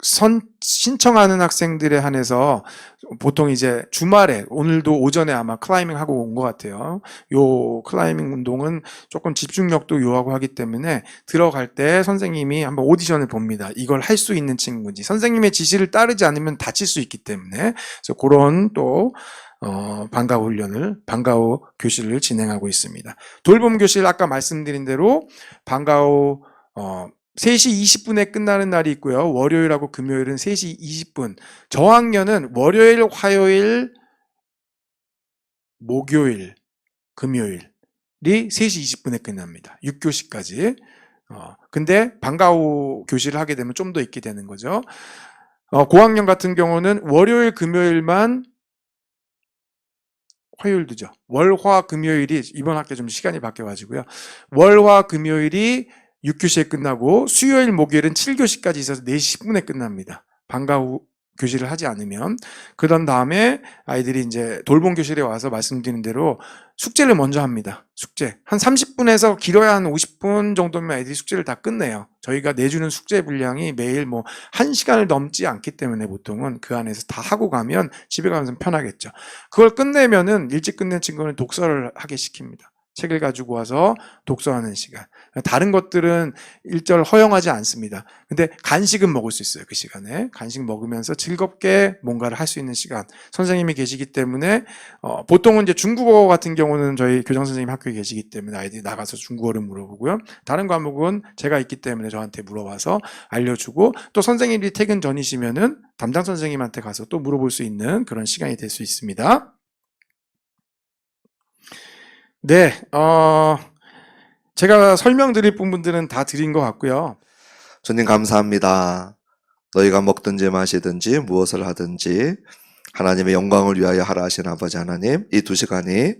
신청하는 학생들에 한해서 보통 이제 주말에 오늘도 오전에 아마 클라이밍 하고 온 것 같아요. 요 클라이밍 운동은 조금 집중력도 요하고 하기 때문에 들어갈 때 선생님이 한번 오디션을 봅니다. 이걸 할 수 있는 친구인지. 선생님의 지시를 따르지 않으면 다칠 수 있기 때문에 그래서 그런 또 방과후 교실을 진행하고 있습니다. 돌봄 교실 아까 말씀드린 대로 방과후 3시 20분에 끝나는 날이 있고요. 월요일하고 금요일은 3시 20분. 저학년은 월요일, 화요일, 목요일, 금요일이 3시 20분에 끝납니다. 6교시까지. 근데 방과후 교실을 하게 되면 좀 더 있게 되는 거죠. 고학년 같은 경우는 월요일, 금요일만 화요일도죠. 월, 화, 금요일이 이번 학기 좀 시간이 바뀌어가지고요. 월, 화, 금요일이 6교시에 끝나고 수요일, 목요일은 7교시까지 있어서 4시 10분에 끝납니다. 방과후 교실을 하지 않으면. 그런 다음에 아이들이 이제 돌봄 교실에 와서 말씀드린 대로 숙제를 먼저 합니다. 숙제. 한 30분에서 길어야 한 50분 정도면 아이들이 숙제를 다 끝내요. 저희가 내주는 숙제 분량이 매일 1시간을 넘지 않기 때문에 보통은 그 안에서 다 하고 가면 집에 가면서 편하겠죠. 그걸 끝내면은 일찍 끝낸 친구는 독서를 하게 시킵니다. 책을 가지고 와서 독서하는 시간. 다른 것들은 일절 허용하지 않습니다. 근데 간식은 먹을 수 있어요. 그 시간에. 간식 먹으면서 즐겁게 뭔가를 할 수 있는 시간. 선생님이 계시기 때문에 보통은 이제 중국어 같은 경우는 저희 교장 선생님 학교에 계시기 때문에 아이들이 나가서 중국어를 물어보고요. 다른 과목은 제가 있기 때문에 저한테 물어봐서 알려주고 또 선생님이 퇴근 전이시면은 담당 선생님한테 가서 또 물어볼 수 있는 그런 시간이 될 수 있습니다. 네, 제가 설명드릴 부분들은 다 드린 것 같고요. 주님 감사합니다. 너희가 먹든지 마시든지 무엇을 하든지 하나님의 영광을 위하여 하라 하신 아버지 하나님, 이 2시간이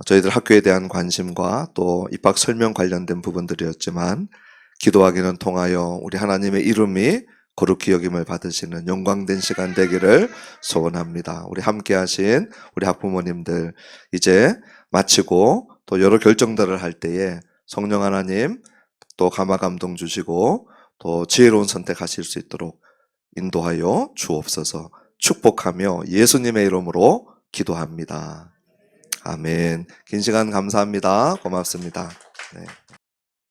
저희들 학교에 대한 관심과 또 입학 설명 관련된 부분들이었지만 기도하기는 통하여 우리 하나님의 이름이 거룩히 여김을 받으시는 영광된 시간 되기를 소원합니다. 우리 함께 하신 우리 학부모님들 이제 마치고 또 여러 결정들을 할 때에 성령 하나님 또 감화 감동 주시고 또 지혜로운 선택하실 수 있도록 인도하여 주옵소서. 축복하며 예수님의 이름으로 기도합니다. 아멘. 긴 시간 감사합니다. 고맙습니다. 네.